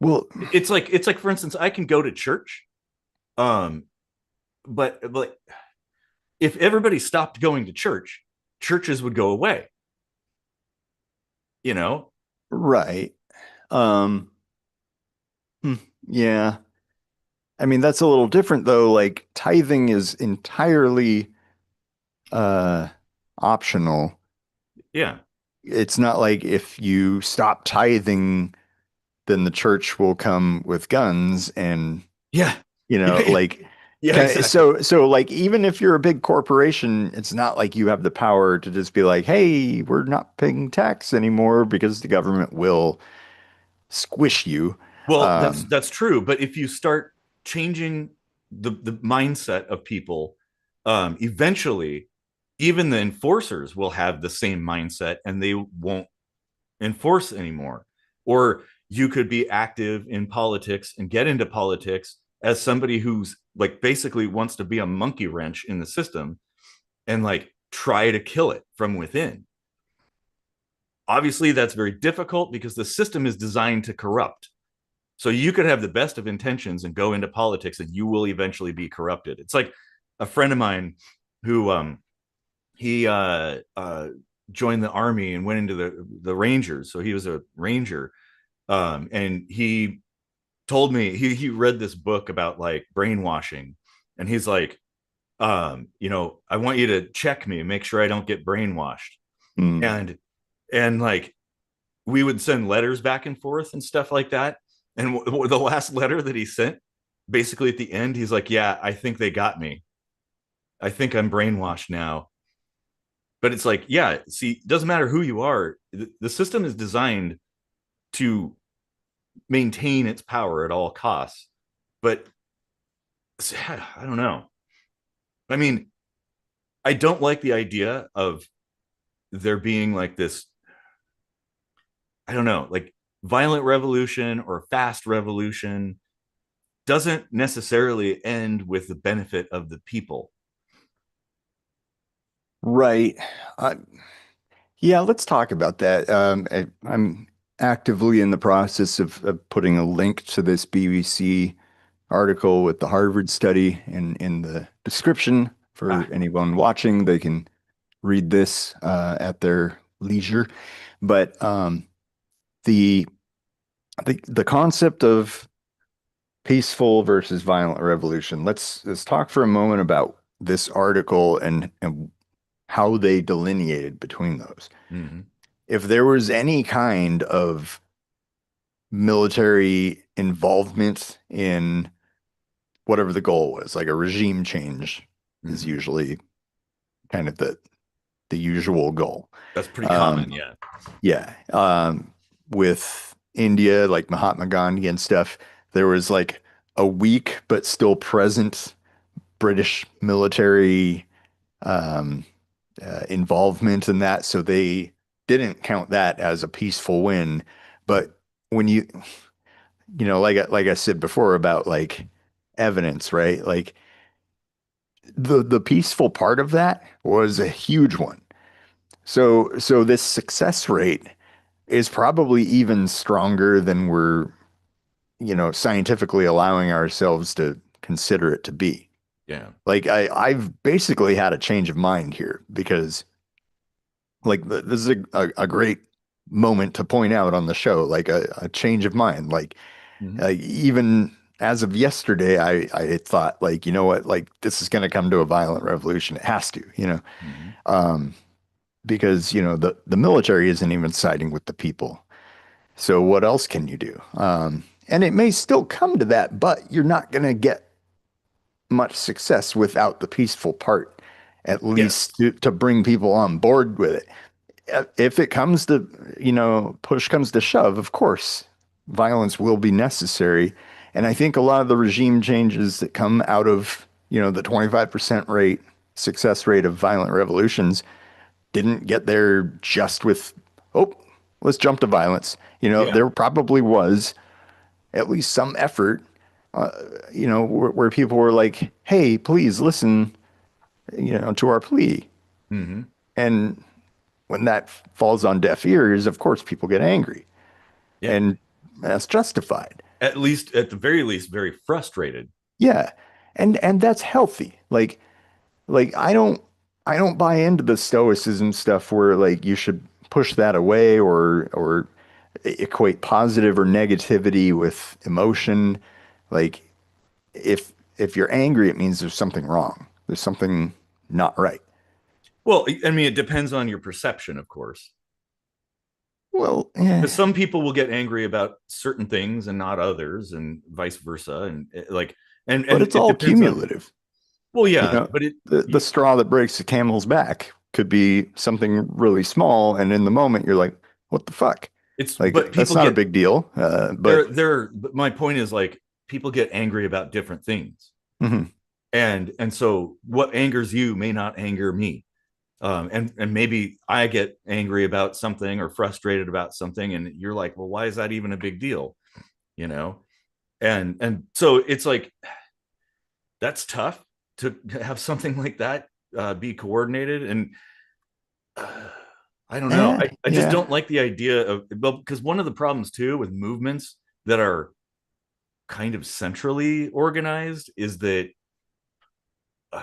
Well, it's like for instance, I can go to church, um, but if everybody stopped going to church, churches would go away. You know, right. Um, hmm, yeah. I mean, that's a little different though. Like tithing is entirely uh optional. yeah, It's not like if you stop tithing, then the church will come with guns and, yeah, you know, yeah, like yeah, exactly. so like even if you're a big corporation, it's not like you have the power to just be like, "Hey, we're not paying tax anymore," because the government will squish you. Well, that's Um, that's true. But if you start changing the mindset of people, eventually, even the enforcers will have the same mindset, and they won't enforce anymore. Or you could be active in politics and get into politics as somebody who's like basically wants to be a monkey wrench in the system and like try to kill it from within. Obviously, that's very difficult because the system is designed to corrupt. So you could have the best of intentions and go into politics and you will eventually be corrupted. It's like a friend of mine who he joined the army and went into the Rangers. So he was a ranger. And he told me he read this book about like brainwashing, and he's like, I want you to check me and make sure I don't get brainwashed. mm, And like we would send letters back and forth and stuff like that. And the last letter that he sent, basically at the end, he's like, "Yeah, I think they got me. I think I'm brainwashed now." But it's like, yeah, see, it doesn't matter who you are. The system is designed to maintain its power at all costs. But I don't know. I mean, I don't like the idea of there being like this, I don't know, like violent revolution or fast revolution doesn't necessarily end with the benefit of the people. right. Uh, yeah, let's talk about that. I'm actively in the process of putting a link to this BBC article with the Harvard study in the description for Ah, anyone watching. They can read this at their leisure. But the the concept of peaceful versus violent revolution. Let's talk for a moment about this article and how they delineated between those. mm-hmm, If there was any kind of military involvement in whatever the goal was, like a regime change is mm-hmm. usually kind of the usual goal. That's pretty Um, common. Yeah. yeah. with India, like Mahatma Gandhi and stuff, there was like a weak but still present British military um, involvement in that, so they didn't count that as a peaceful win. But when like I said before about like evidence, right? Like the peaceful part of that was a huge one. So this success rate is probably even stronger than we're, scientifically allowing ourselves to consider it to be. Yeah. Like I've basically had a change of mind here because like this is a great moment to point out on the show, like a change of mind. Mm-hmm. Even as of yesterday, I thought like, you know what, like this is going to come to a violent revolution. It has to, Mm-hmm. um, because the military isn't even siding with the people. So what else can you do? And it may still come to that, but you're not going to get much success without the peaceful part, at Yes. least to bring people on board with it. If it comes to, push comes to shove, of course, violence will be necessary. And I think a lot of the regime changes that come out of, the 25% success rate of violent revolutions didn't get there just with, oh, let's jump to violence. Yeah. There probably was at least some effort, uh, where people were like, hey, please listen, to our plea. Mm-hmm. And when that falls on deaf ears, of course, people get angry, Yeah. and that's justified. At least, at the very least, very frustrated. Yeah, and that's healthy. Like I don't buy into the stoicism stuff where like you should push that away or equate positive or negativity with emotion. Like if you're angry, it means there's something wrong. There's something not right. Well, I mean, it depends on your perception, of course. Well, Because some people will get angry about certain things and not others, and vice versa. And but and it's it all depends on. cumulative. Well, You yeah, know, but it. the straw that breaks the camel's back could be something really small, and in the moment you're like, "What the fuck?" It's but Like that's people not a get big deal. But they're. But my point is like people get angry about different things, mhm. and so what angers you may not anger me. And maybe I get angry about something or frustrated about something, and you're like, well, why is that even a big deal? You know, and so it's like that's tough to have something like that be coordinated, and uh, I don't know. I just Yeah. don't like the idea of, well, because one of the problems too with movements that are kind of centrally organized is that uh,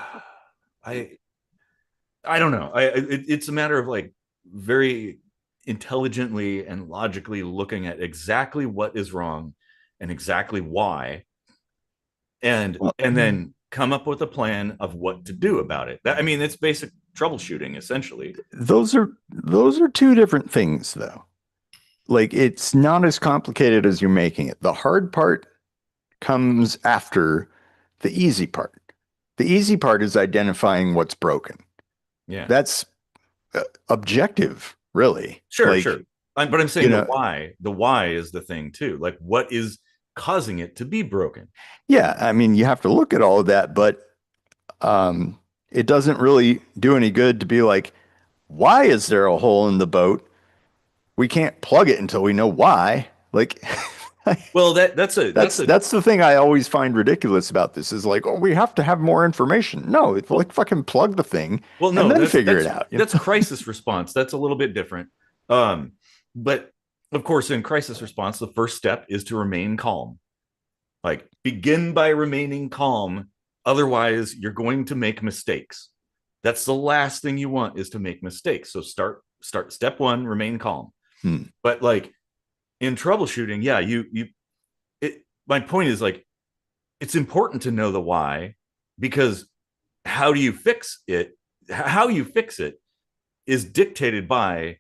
I I don't know. It's a matter of like very intelligently and logically looking at exactly what is wrong and exactly why, Well, and then come up with a plan of what to do about it. I mean, it's basic troubleshooting essentially. those are two different things, though. Like it's not as complicated as you're making it. The hard part comes after the easy part. The easy part is identifying what's broken. Yeah, That's objective, really. sure, Like, sure. But I'm you saying know, the why is the thing too. Like, what is causing it to be broken? yeah, I mean, you have to look at all of that, but um, it doesn't really do any good to be like, why is there a hole in the boat? We can't plug it until we know why. Like, Well, that's a that's the thing I always find ridiculous about this is like, oh, we have to have more information. No, it's well, like fucking plug the thing well, and no, then figure it out, that's crisis response. That's a little bit different. But of course, in crisis response, the first step is to remain calm. Like begin by remaining calm. Otherwise, you're going to make mistakes. That's the last thing you want is to make mistakes. So start step one, remain calm. Hmm. But like in troubleshooting, yeah, you it my point is like it's important to know the why because how do you fix it? How you fix it is dictated by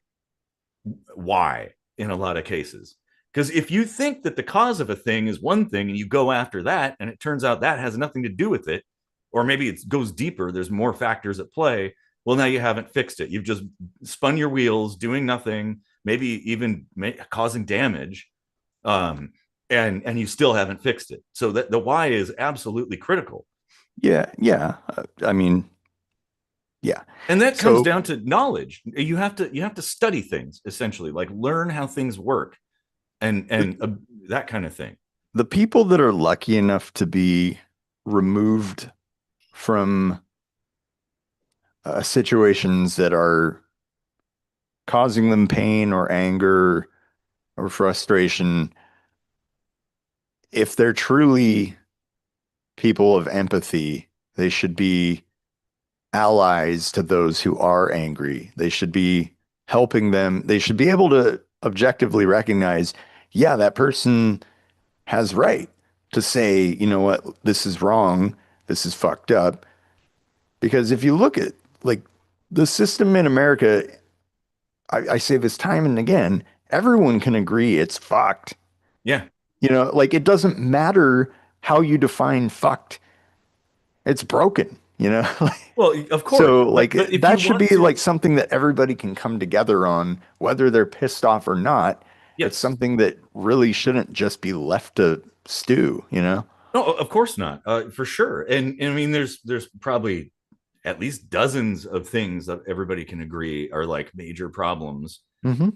why in a lot of cases. Because if you think that the cause of a thing is one thing and you go after that, and it turns out that has nothing to do with it, or maybe it goes deeper, there's more factors at play. Well, now you haven't fixed it. You've just spun your wheels doing nothing, maybe even causing damage, um, and you still haven't fixed it. So that the why is absolutely critical, Yeah, yeah. I mean, yeah. and that comes So down to knowledge. You have to study things, essentially, like learn how things work, the, and that kind of thing. the people that are lucky enough to be removed from situations that are causing them pain or anger or frustration, if they're truly people of empathy, they should be allies to those who are angry. They should be helping them. They should be able to objectively recognize, yeah, that person has right to say, you know what, this is wrong, this is fucked up. Because if you look at like the system in America, I say this time and again, everyone can agree it's fucked. Yeah. You know, like it doesn't matter how you define fucked, it's broken, you know? Well, of course, So like but if you that should want be to, like something that everybody can come together on, whether they're pissed off or not. It's yes. something that really shouldn't just be left to stew, you know? No, of course not, for sure. And I mean, there's probably at least dozens of things that everybody can agree are like major problems. Hmm.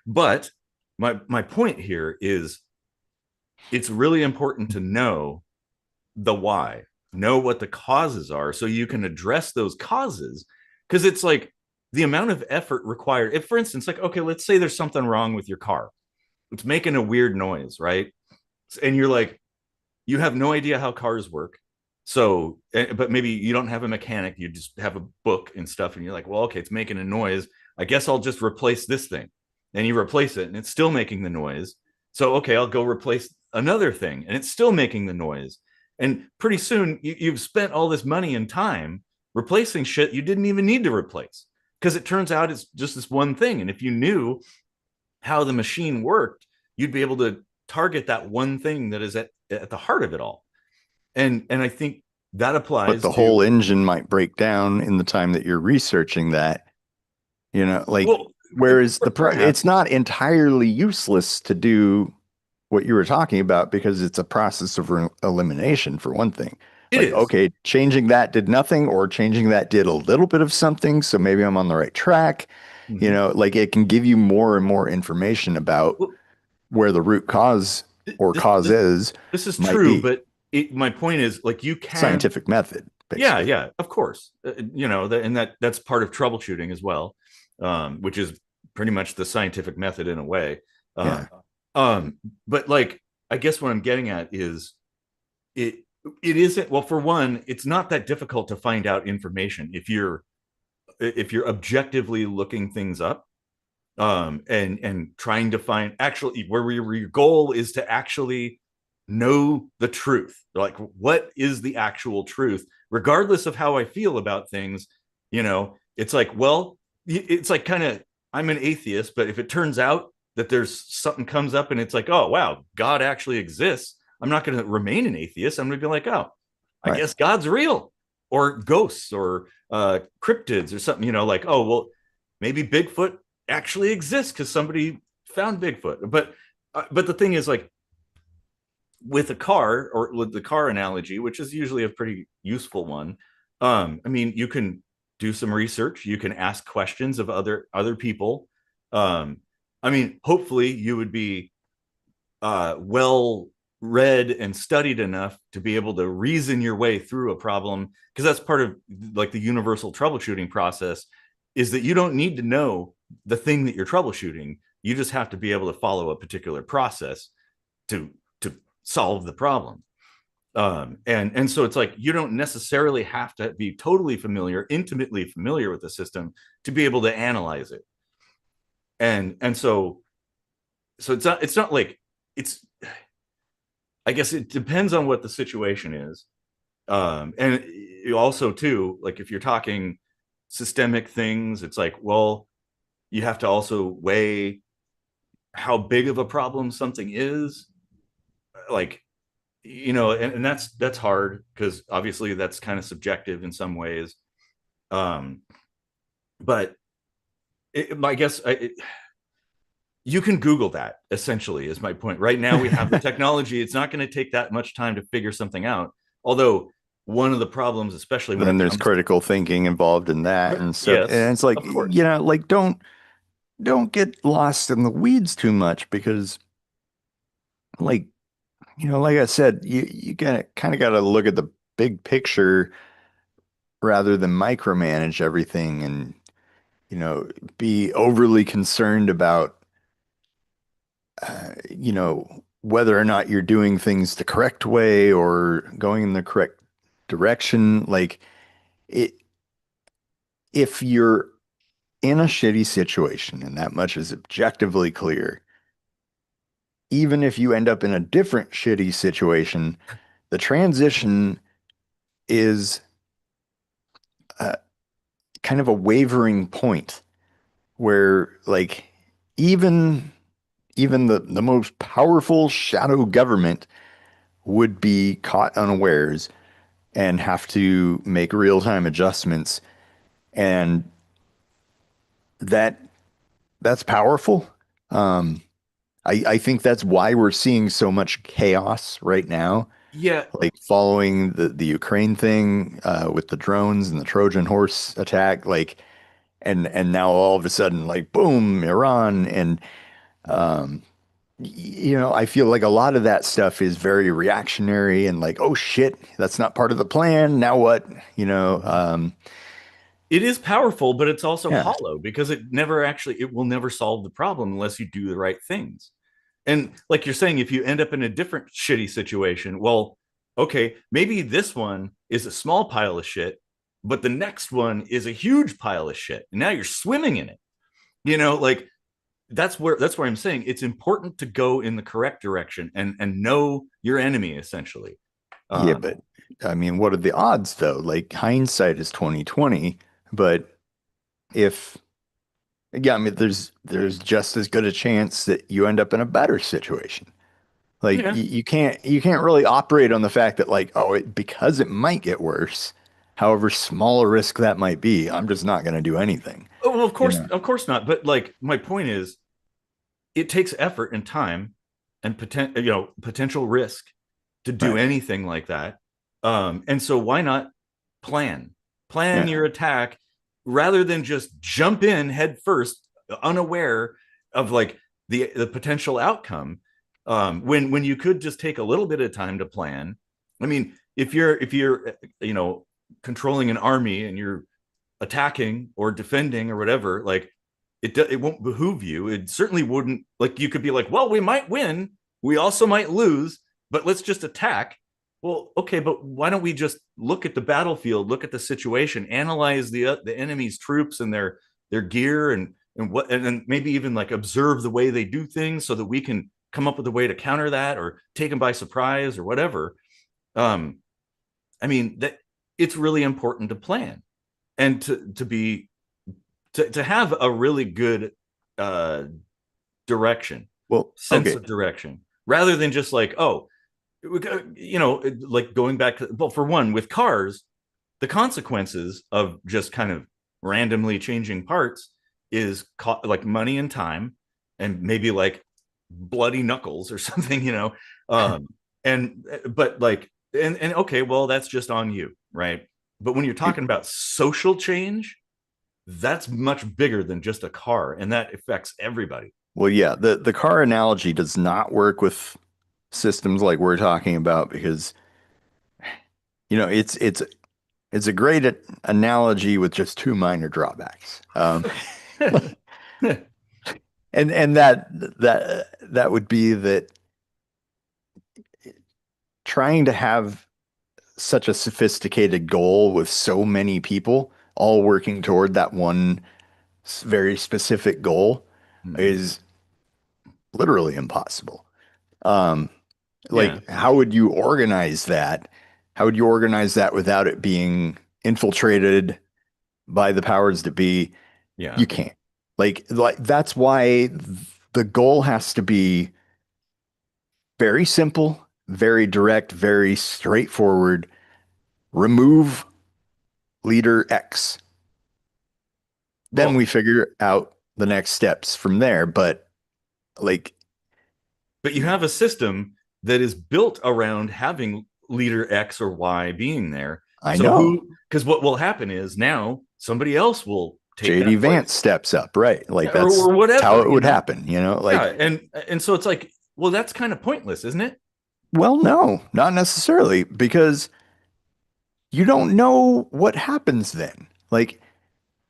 But my point here is it's really important to know the why, know what the causes are, so you can address those causes. Because it's like the amount of effort required. If, for instance, like, okay, let's say there's something wrong with your car, it's making a weird noise, right? And you're like, you have no idea how cars work. So, but maybe you don't have a mechanic, you just have a book and stuff, and you're like, well, okay, it's making a noise. I guess I'll just replace this thing. And you replace it, and it's still making the noise. So, okay, I'll go replace another thing, and it's still making the noise. And pretty soon, you've spent all this money and time replacing shit you didn't even need to replace, because it turns out it's just this one thing. And if you knew how the machine worked, you'd be able to target that one thing that is at the heart of it all. And I think that But applies the whole to, engine might break down in the time that you're researching that, you know, like well, whereas it's perhaps not entirely useless to do what you were talking about because it's a process of elimination for one thing. it Like, is. okay, changing that did nothing, or changing that did a little bit of something, so maybe I'm on the right track. You Mm-hmm. know, like it can give you more and more information about Well, where the root cause or this this causes this is might true, be. but my point is, like, you can, Scientific method, yeah, basically. yeah, of course, and that's part of troubleshooting as well, which is pretty much the scientific method in a way. Yeah. Um, but like, I guess what I'm getting at is it it isn't, well, for one, it's not that difficult to find out information if you're objectively looking things up, and trying to find actually where your goal is to actually know the truth, like what is the actual truth, regardless of how I feel about things. It's like, well, it's like, kind of, I'm an atheist, but if it turns out that there's something comes up and it's like, oh wow, God actually exists, I'm not going to remain an atheist. I'm going to be like, oh, I Right. guess God's real, or ghosts, or cryptids, or something, like, oh well, maybe Bigfoot actually exists because somebody found Bigfoot. But the thing is, like, with a car, or with the car analogy, which is usually a pretty useful one, I mean, you can do some research, you can ask questions of other people. Um, I mean, hopefully you would be well read and studied enough to be able to reason your way through a problem, because that's part of like the universal troubleshooting process, is that you don't need to know the thing that you're troubleshooting. You just have to be able to follow a particular process to to solve the problem. And so it's like, you don't necessarily have to be totally familiar, intimately familiar with the system to be able to analyze it. And so it's not like, it's, I guess it depends on what the situation is. And you also, too, like, if you're talking systemic things, it's like, well, you have to also weigh how big of a problem something is. Like, and that's hard, because obviously that's kind of subjective in some ways. Um, but I guess You can Google that, essentially, is my point. Right now, we have the technology. It's not going to take that much time to figure something out. Although, one of the problems, especially when Then it there's comes to, critical thinking involved in that and stuff. And yes, it's like, of course. like don't get lost in the weeds too much because like, like I said, you gotta kind of got to look at the big picture rather than micromanage everything and, you know, be overly concerned about whether or not you're doing things the correct way or going in the correct direction. Like it, if you're in a shitty situation, and that much is objectively clear, even if you end up in a different shitty situation, the transition is uh, kind of a wavering point where like even even the most powerful shadow government would be caught unawares and have to make real-time adjustments. And that that's powerful. Um, I think that's why we're seeing so much chaos right now, Yeah, like following the Ukraine thing with the drones and the Trojan horse attack, like and now all of a sudden, like boom, Iran and um, I feel like a lot of that stuff is very reactionary and like, oh shit, that's not part of the plan. Now what? it is powerful, but it's also Yeah, hollow because it will never solve the problem unless you do the right things. And like you're saying, if you end up in a different shitty situation, well, okay, maybe this one is a small pile of shit, but the next one is a huge pile of shit. And now you're swimming in it. Like that's where I'm saying it's important to go in the correct direction and know your enemy essentially. yeah, Um, but I mean, what are the odds though? Like hindsight is 2020, but if yeah, I mean, there's just as good a chance that you end up in a better situation. Like yeah. you can't really operate on the fact that like, oh, because it might get worse, however small a risk that might be, I'm just not going to do anything. Oh, well, You know, of course not. But like my point is, it takes effort and time and potential risk to do right? anything like that. And so why not plan plan Yeah, your attack rather than just jump in head first, unaware of like the potential outcome. When you could just take a little bit of time to plan. I mean, if you're controlling an army and you're attacking or defending or whatever, like it won't behoove you. It certainly wouldn't. Like you could be like, well, we might win, we also might lose, but let's just attack. Well, okay, but why don't we just look at the battlefield, look at the situation, analyze the enemy's troops and their gear and then maybe even like observe the way they do things so that we can come up with a way to counter that or take them by surprise or whatever. Um, I mean that it's really important to plan and to have a really good uh direction, well, sense okay, of direction, rather than just like, oh, like going back to, well, for one, with cars, the consequences of just kind of randomly changing parts is like money and time and maybe like bloody knuckles or something, um and but like and okay, well, that's just on you, right? But when you're it, talking about social change, that's much bigger than just a car, and that affects everybody. well, yeah, the car analogy does not work with systems like we're talking about because it's a great analogy with just two minor drawbacks. And that would be that trying to have such a sophisticated goal with so many people all working toward that one very specific goal Mhm. is literally impossible. Um, Yeah, like, how would you organize that? How would you organize that without it being infiltrated by the powers that be? yeah. You can't. Like that's why the goal has to be very simple, very direct, very straightforward. Remove leader X. Then Well, we figure out the next steps from there. But Like, But you have a system that is built around having leader X or Y being there. I So know who, because what will happen is now somebody else will take JD that Vance place. steps up, right? Like, Yeah, that's or how whatever, it would happen, you know? Yeah. Like, And so it's like, well, that's kind of pointless, isn't it? well, no, not necessarily, because you don't know what happens then. Like,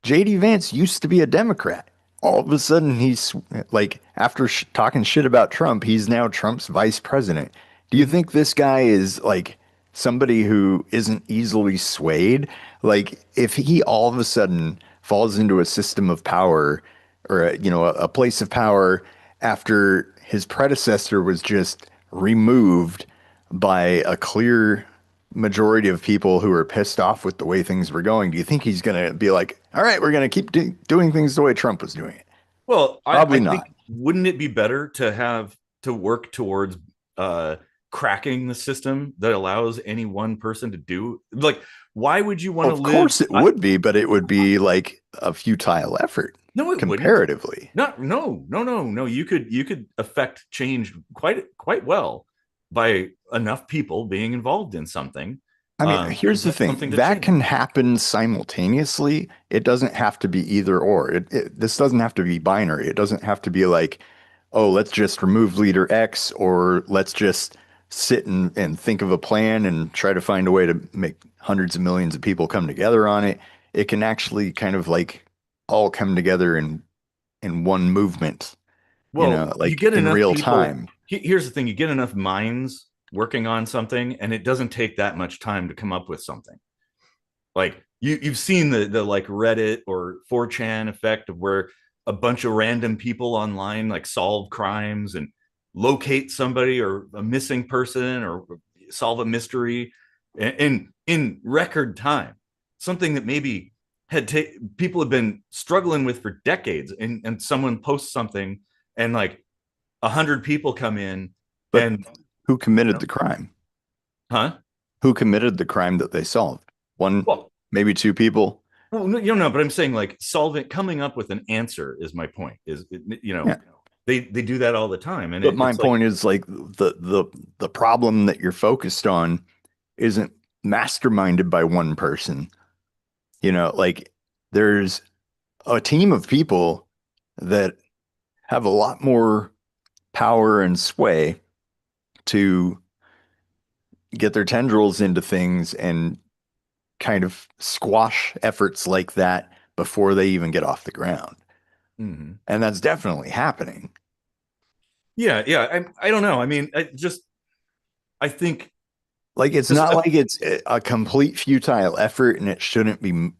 JD Vance used to be a Democrat. All of a sudden, he's like, after talking shit about Trump, he's now Trump's vice president. Do you Mm-hmm. think this guy is like somebody who isn't easily swayed? Like, if he all of a sudden falls into a system of power or, a place of power after his predecessor was just removed by a clear majority of people who are pissed off with the way things were going, do you think he's going to be like, all right, we're going to keep doing things the way Trump was doing it? Well, I Probably think not. wouldn't it be better to have to work towards uh cracking the system that allows any one person to do like why would you want to Of live course it would be, but it would be like a futile effort no it wouldn't comparatively. no you could affect change quite well by enough people being involved in something I mean, to here's the get thing something to that can change. happen simultaneously. It doesn't have to be either or. This doesn't have to be binary. It doesn't have to be like, oh, let's just remove leader X or let's just sit and think of a plan and try to find a way to make hundreds of millions of people come together on it. It can actually kind of like all come together in one movement, Well, you like get in enough real people. time. Here's the thing: you get enough minds working on something, and it doesn't take that much time to come up with something. Like you've seen the like Reddit or 4chan effect of where a bunch of random people online like solve crimes and locate somebody or a missing person or solve a mystery in record time. Something that maybe people have been struggling with for decades, and someone posts something and like 100 people come in But and who you committed know, the crime? huh? Who committed the crime that they solved? One, Well, maybe two people. well, no, you know, but I'm saying like solving, coming up with an answer is my point. Yeah. They do that all the time, and But my it's like point is like the problem that you're focused on isn't masterminded by one person. Like there's a team of people that have a lot more power and sway to get their tendrils into things and kind of squash efforts like that before they even get off the ground. mhm. And that's definitely happening. Yeah. I don't know. I mean, I think Like it's this. not like it's a complete futile effort and it shouldn't be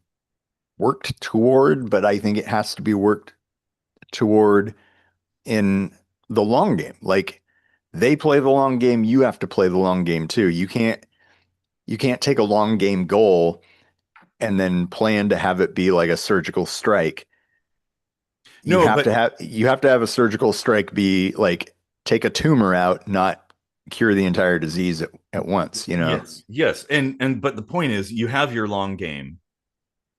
worked toward, but I think it has to be worked toward in the long game. Like they play the long game, you have to play the long game too. You can't take a long game goal and then plan to have it be like a surgical strike. You No, have but to have you have to have a surgical strike be like take a tumor out, not cure the entire disease at once, you know? yes, and but the point is, you have your long game,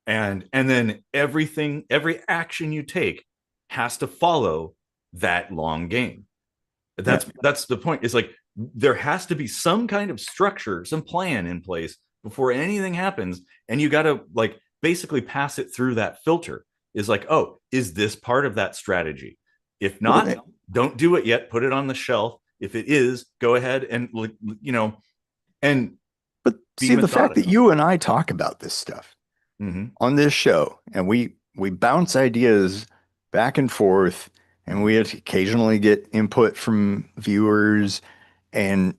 and then every action you take has to follow that long game. Yeah. That's the point. It's like there has to be some kind of structure, some plan in place before anything happens, and you got to like basically pass it through that filter. Is like, oh, is this part of that strategy? If not, Well, don't do it yet. Put it on the shelf. If it is, go ahead and and but be see, the fact that methodical. you and I talk about this stuff Mm-hmm. on this show and we bounce ideas back and forth and Mm-hmm. we occasionally get input from viewers and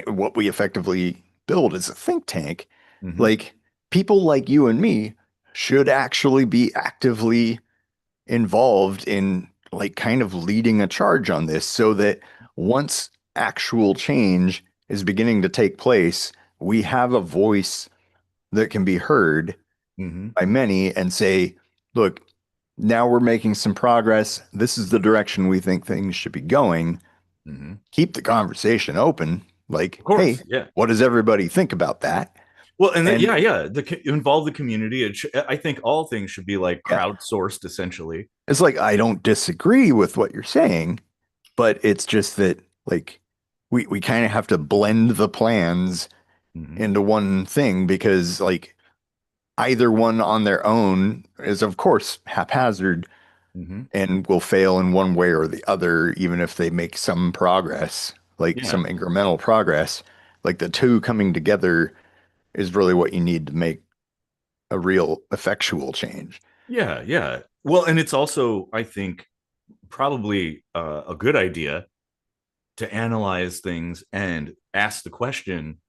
what we effectively build is a think tank. Mm-hmm. Like people like you and me should actually be actively involved in like kind of leading a charge on this so that once actual change is beginning to take place, we have a voice that can be heard Mm-hmm. by many and say, look, now we're making some progress. This is the direction we think things should be going. Mm-hmm. Keep the conversation open. Of Like, hey, course, yeah. what does everybody think about that? Well, and And yeah, involve the community. I think all things should be like yeah, crowdsourced, essentially. it's like, I don't disagree with what you're saying, but it's just that like we kind of have to blend the plans Hmm. into one thing because like either one on their own is of course haphazard Hmm. and will fail in one way or the other, even if they make some progress, like Yeah. some incremental progress. Like the two coming together is really what you need to make a real effectual change. Yeah. Yeah. Well, and it's also, I think, probably a good idea to analyze things and ask the question,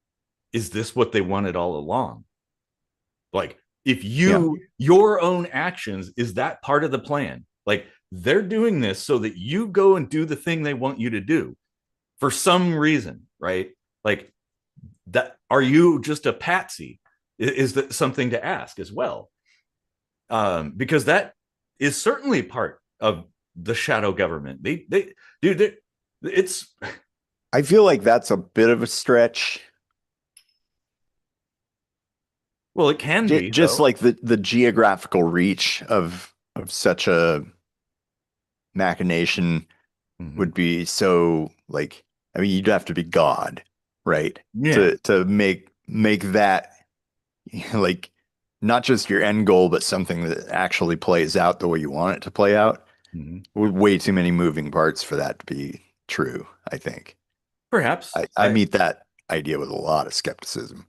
is this what they wanted all along? Like, if Yeah. your own actions, is that part of the plan? Like, they're doing this so that you go and do the thing they want you to do for some reason, right? Like, that, are you just a patsy? Is that something to ask as well? Because that is certainly part of the shadow government. Dude, it's, I feel like that's a bit of a stretch. well, it can be Just though. like the geographical reach of such a machination Mm-hmm. would be so like I mean you'd have to be God, right? Yeah. To make that like not just your end goal, but something that actually plays out the way you want it to play out. Mm-hmm. Way too many moving parts for that to be true, I think. Perhaps. I meet that idea with a lot of skepticism.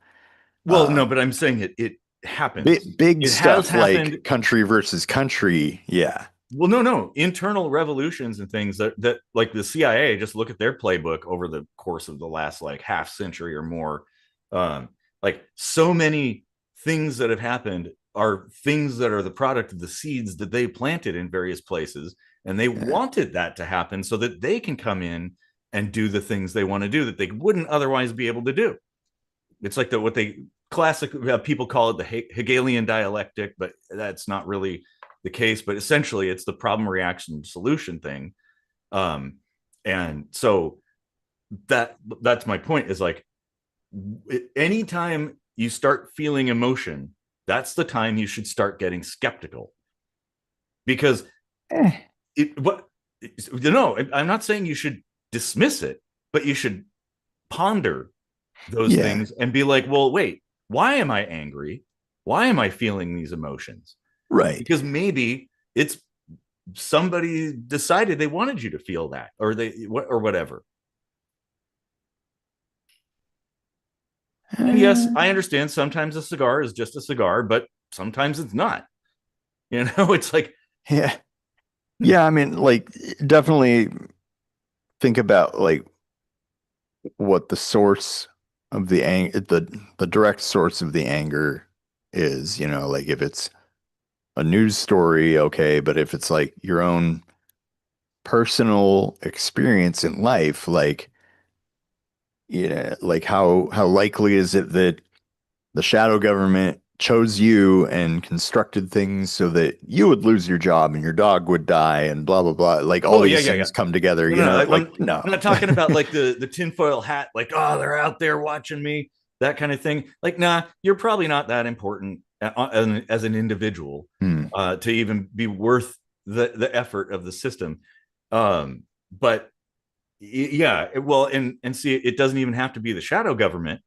Well, no, Um, but I'm saying it happens. big It has stuff happened. like country versus country. Yeah. Well, no, internal revolutions and things that like the CIA, just look at their playbook over the course of the last like half century or more. Um, like so many things that have happened are things that are the product of the seeds that they planted in various places, and they Yeah. wanted that to happen so that they can come in and do the things they want to do that they wouldn't otherwise be able to do. It's like the what they classic people call it the Hegelian dialectic, but that's not really the case. But essentially, it's the problem reaction solution thing. Um, and so that's my point. Is like anytime you start feeling emotion, that's the time you should start getting skeptical because Eh, what you know. I'm not saying you should dismiss it, but you should ponder those yeah. things and be like, well, wait, why am I angry? Why am I feeling these emotions? Right. Because maybe it's somebody decided they wanted you to feel that or whatever. And yes, I Uh, understand sometimes a cigar is just a cigar, but sometimes it's not. You know, it's like, yeah. Yeah, I mean, like definitely think about like what the source of the direct source of the anger is, like if it's a news story, okay, but if it's like your own personal experience in life, like like how likely is it that the shadow government chose you and constructed things so that you would lose your job and your dog would die and blah blah blah. Like all oh yeah, these yeah, yeah. things come together, No, no, like no. I'm not talking about like the tinfoil hat, like, oh, they're out there watching me, that kind of thing. Like, nah, you're probably not that important as an individual Hmm. to even be worth the effort of the system. But yeah, well, and see, it doesn't even have to be the shadow government.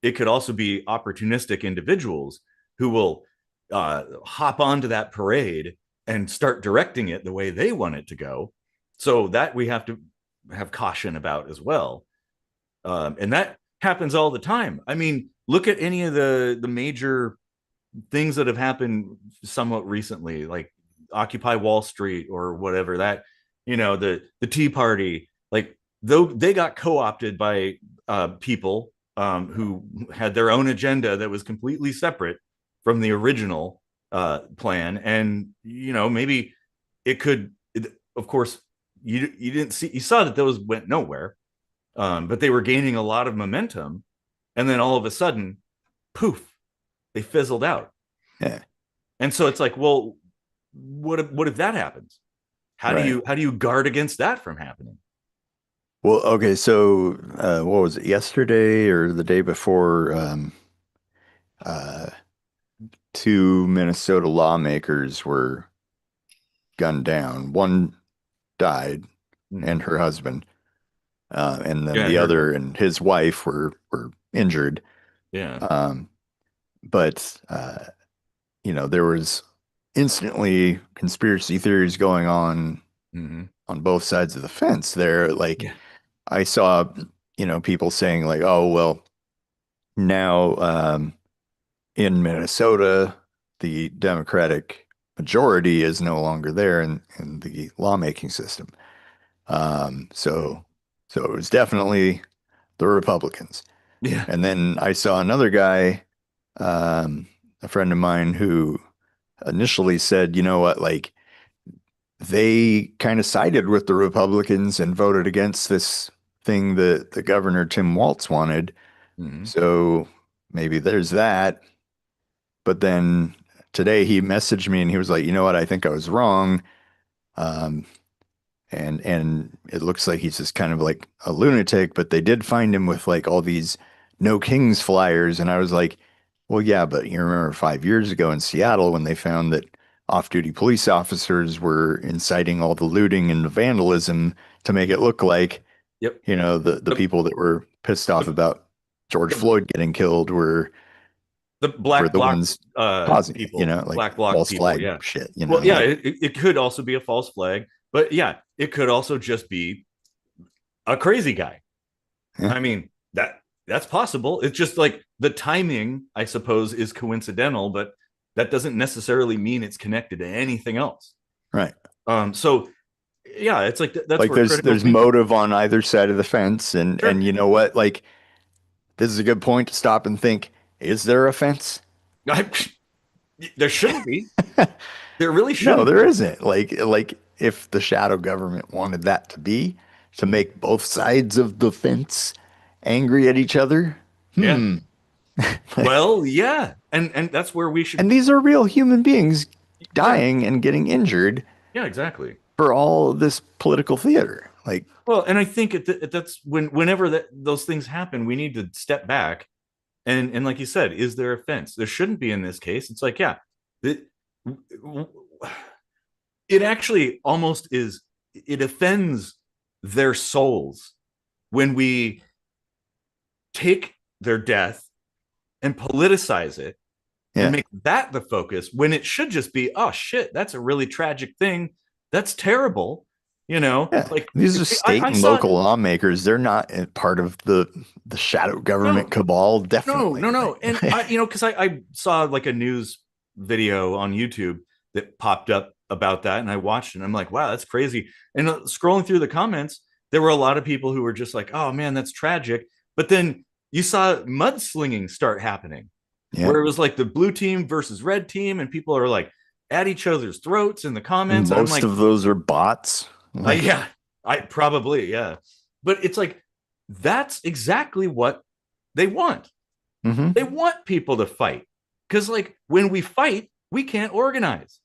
It could also be opportunistic individuals who will hop onto that parade and start directing it the way they want it to go. So that we have to have caution about as well. And that happens all the time. I mean, look at any of the major things that have happened somewhat recently, like Occupy Wall Street or whatever that, the Tea Party, like though they got co-opted by people who had their own agenda that was completely separate from the original plan, and maybe it could, of course, you didn't see, you saw that those went nowhere, but they were gaining a lot of momentum, and then all of a sudden, poof, they fizzled out. Yeah, And so it's like, well, what if that happens? right. How do you guard against that from happening? Well, okay, so what was it, yesterday or the day before? Uh, Two Minnesota lawmakers were gunned down. One died, and Mm-hmm. her husband, and then Yeah, the and her. other and his wife were injured. Yeah. Um, but there was instantly conspiracy theories going Mm-hmm. on both sides of the fence there. Like Yeah. I saw, people saying like, oh, well, now in Minnesota, the Democratic majority is no longer there in the lawmaking system. Um, Mm-hmm. so so it was definitely the Republicans. Yeah. And then I saw another guy, a friend of mine who initially said, you know what, like they kind of sided with the Republicans and voted against this thing that the governor Tim Walz wanted. Mm-hmm. So maybe there's that. But then today he messaged me and he was like, you know what, I think I was wrong. Um, and it looks like he's just kind of like a lunatic, but they did find him with like all these No Kings flyers, and I was like, well, yeah, but you remember 5 years ago in Seattle when they found that off-duty police officers were inciting all the looting and the vandalism to make it look like, Yep. the The, people that were pissed off the, about George the, Floyd getting killed the were black the bloc ones causing it, people, like black bloc false people. flag Yeah. shit, Well, yeah, like it could also be a false flag, but yeah, it could also just be a crazy guy. yeah, I mean, that's possible. It's just like the timing, I suppose, is coincidental, but that doesn't necessarily mean it's connected to anything else. right. So yeah, it's like that's Like where critical there's thinking. motive on either side of the fence, and Sure. you know what? Like this is a good point to stop and think, is there a fence? I, there shouldn't be. There really No, shouldn't there be. isn't. Like if the shadow government wanted that to Mhm. make both sides of the fence angry at each other. Yeah. Like, Well, yeah, and that's where we should. and these are real human beings Yeah. dying and getting injured Yeah. Exactly. for all of this political theater. Like, Well, and I think that's whenever those things happen, we need to step back and like you said, is there a fence? There shouldn't be in this case. It's like, yeah, it, it actually almost is. It offends their souls when we take their death and politicize it and yeah. make that the focus when it should just be, oh shit, that's a really tragic thing. That's terrible. Yeah, Like these are state I and saw. local lawmakers. They're not part of the shadow government No, cabal, no, no, definitely. no. Like, And because I saw like a news video on YouTube that popped up about that, and I watched it. And I'm like, wow, that's crazy. And scrolling through the comments, there were a lot of people who were just like, oh man, that's tragic. But then you saw mudslinging start happening, yeah, where it was like the blue team versus red team, and people are like at each other's throats in the comments. And I'm most like, of those are bots. Like, yeah, I probably, yeah. But it's like, that's exactly what they want. hmm They want people to fight. Because, like, when we fight, we can't organize.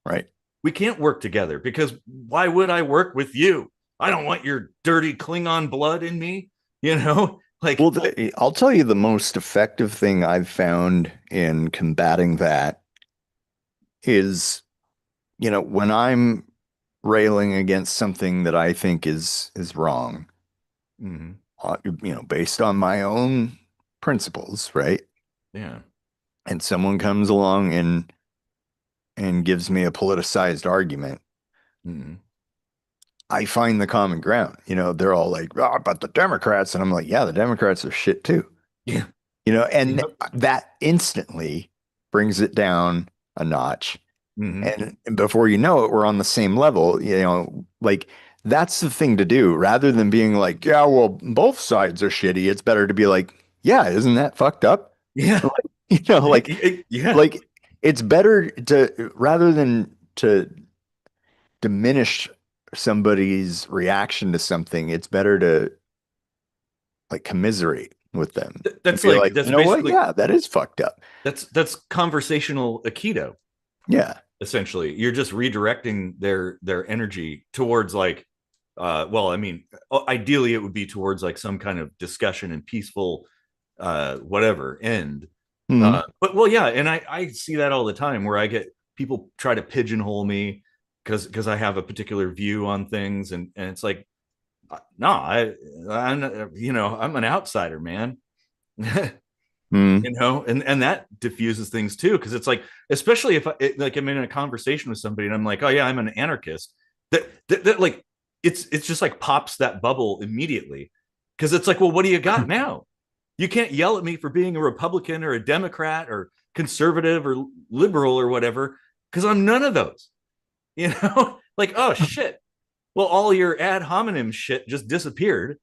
right. We can't work together because why would I work with you? I don't want your dirty Klingon blood in me, you know? Well, Like, I'll tell you the most effective thing I've found in combating that is, when I'm railing against something that I think is wrong, mm-hmm, based on my own principles, right? yeah, And someone comes along and gives me a politicized argument, mm-hmm, I find the common ground. They're all like, oh, but the Democrats. And I'm like, yeah, the Democrats are shit too. yeah, And yep, that instantly brings it down a notch. mm-hmm, And before you know it, we're on the same level. Like that's the thing to do rather than being like, yeah, well, both sides are shitty. It's better to be like, yeah, isn't that fucked up? yeah, Like, you know, like, yeah. like it's better to rather than to diminish somebody's reaction to something, it's better to like commiserate with them and That's be like, like, that's you know what? basically, Yeah, that is fucked up. that's conversational Aikido. Yeah. Essentially you're just redirecting their energy towards like well, I mean, ideally it would be towards like some kind of discussion and peaceful whatever end. hmm But well, yeah, and I see that all the time where I get people try to pigeonhole me because I have a particular view on things, and it's like, no, I'm I'm an outsider, man. Mm. And that diffuses things too, because it's like, especially if like I'm in a conversation with somebody and I'm like, oh yeah, I'm an anarchist, that like it's just like pops that bubble immediately, because it's like, well, what do you got now? You can't yell at me for being a Republican or a Democrat or conservative or liberal or whatever, because I'm none of those. Like, oh shit, well, all your ad hominem shit just disappeared,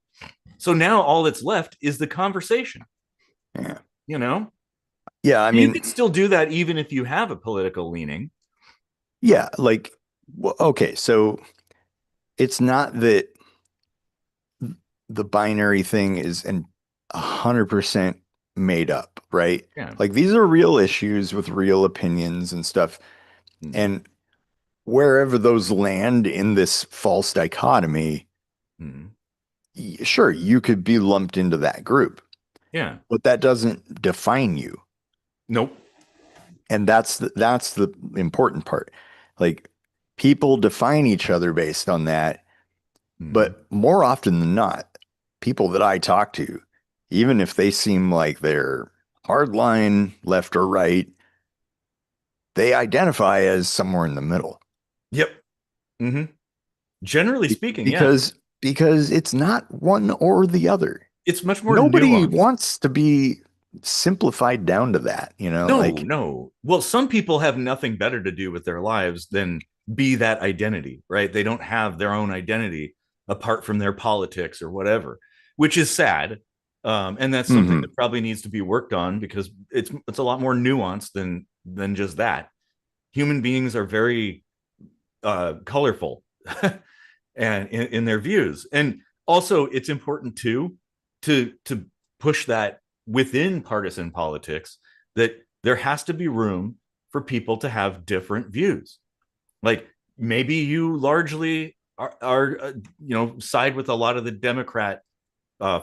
so now all that's left is the conversation. Yeah. you know Yeah, I You mean, could still do that even if you have a political leaning. yeah, like, well, okay, so it's not that the binary thing is 100% made up, right? Yeah. Like these are real issues with real opinions and stuff. Mm, And wherever those land in this false dichotomy, mm. sure, you could be lumped into that group, Yeah. but that doesn't define you. Nope. And that's the important part. Like people define each other based on that, Mm. but more often than not, people that I talk to, even if they seem like they're hardline left or right, they identify as somewhere in the middle. Yep. Hmm. Generally speaking, yeah, Because it's not one or the other. it's much more Nobody nuanced. wants to be simplified down to that, No, like, no. Well, some people have nothing better to do with their lives than be that identity, right? They don't have their own identity apart from their politics or whatever, which is sad. And that's something mhm. that probably needs to be worked on, because it's a lot more nuanced than just that. Human beings are very colorful and in their views, and also it's important too to push that within partisan politics, that there has to be room for people to have different views. Like, maybe you largely are side with a lot of the Democrat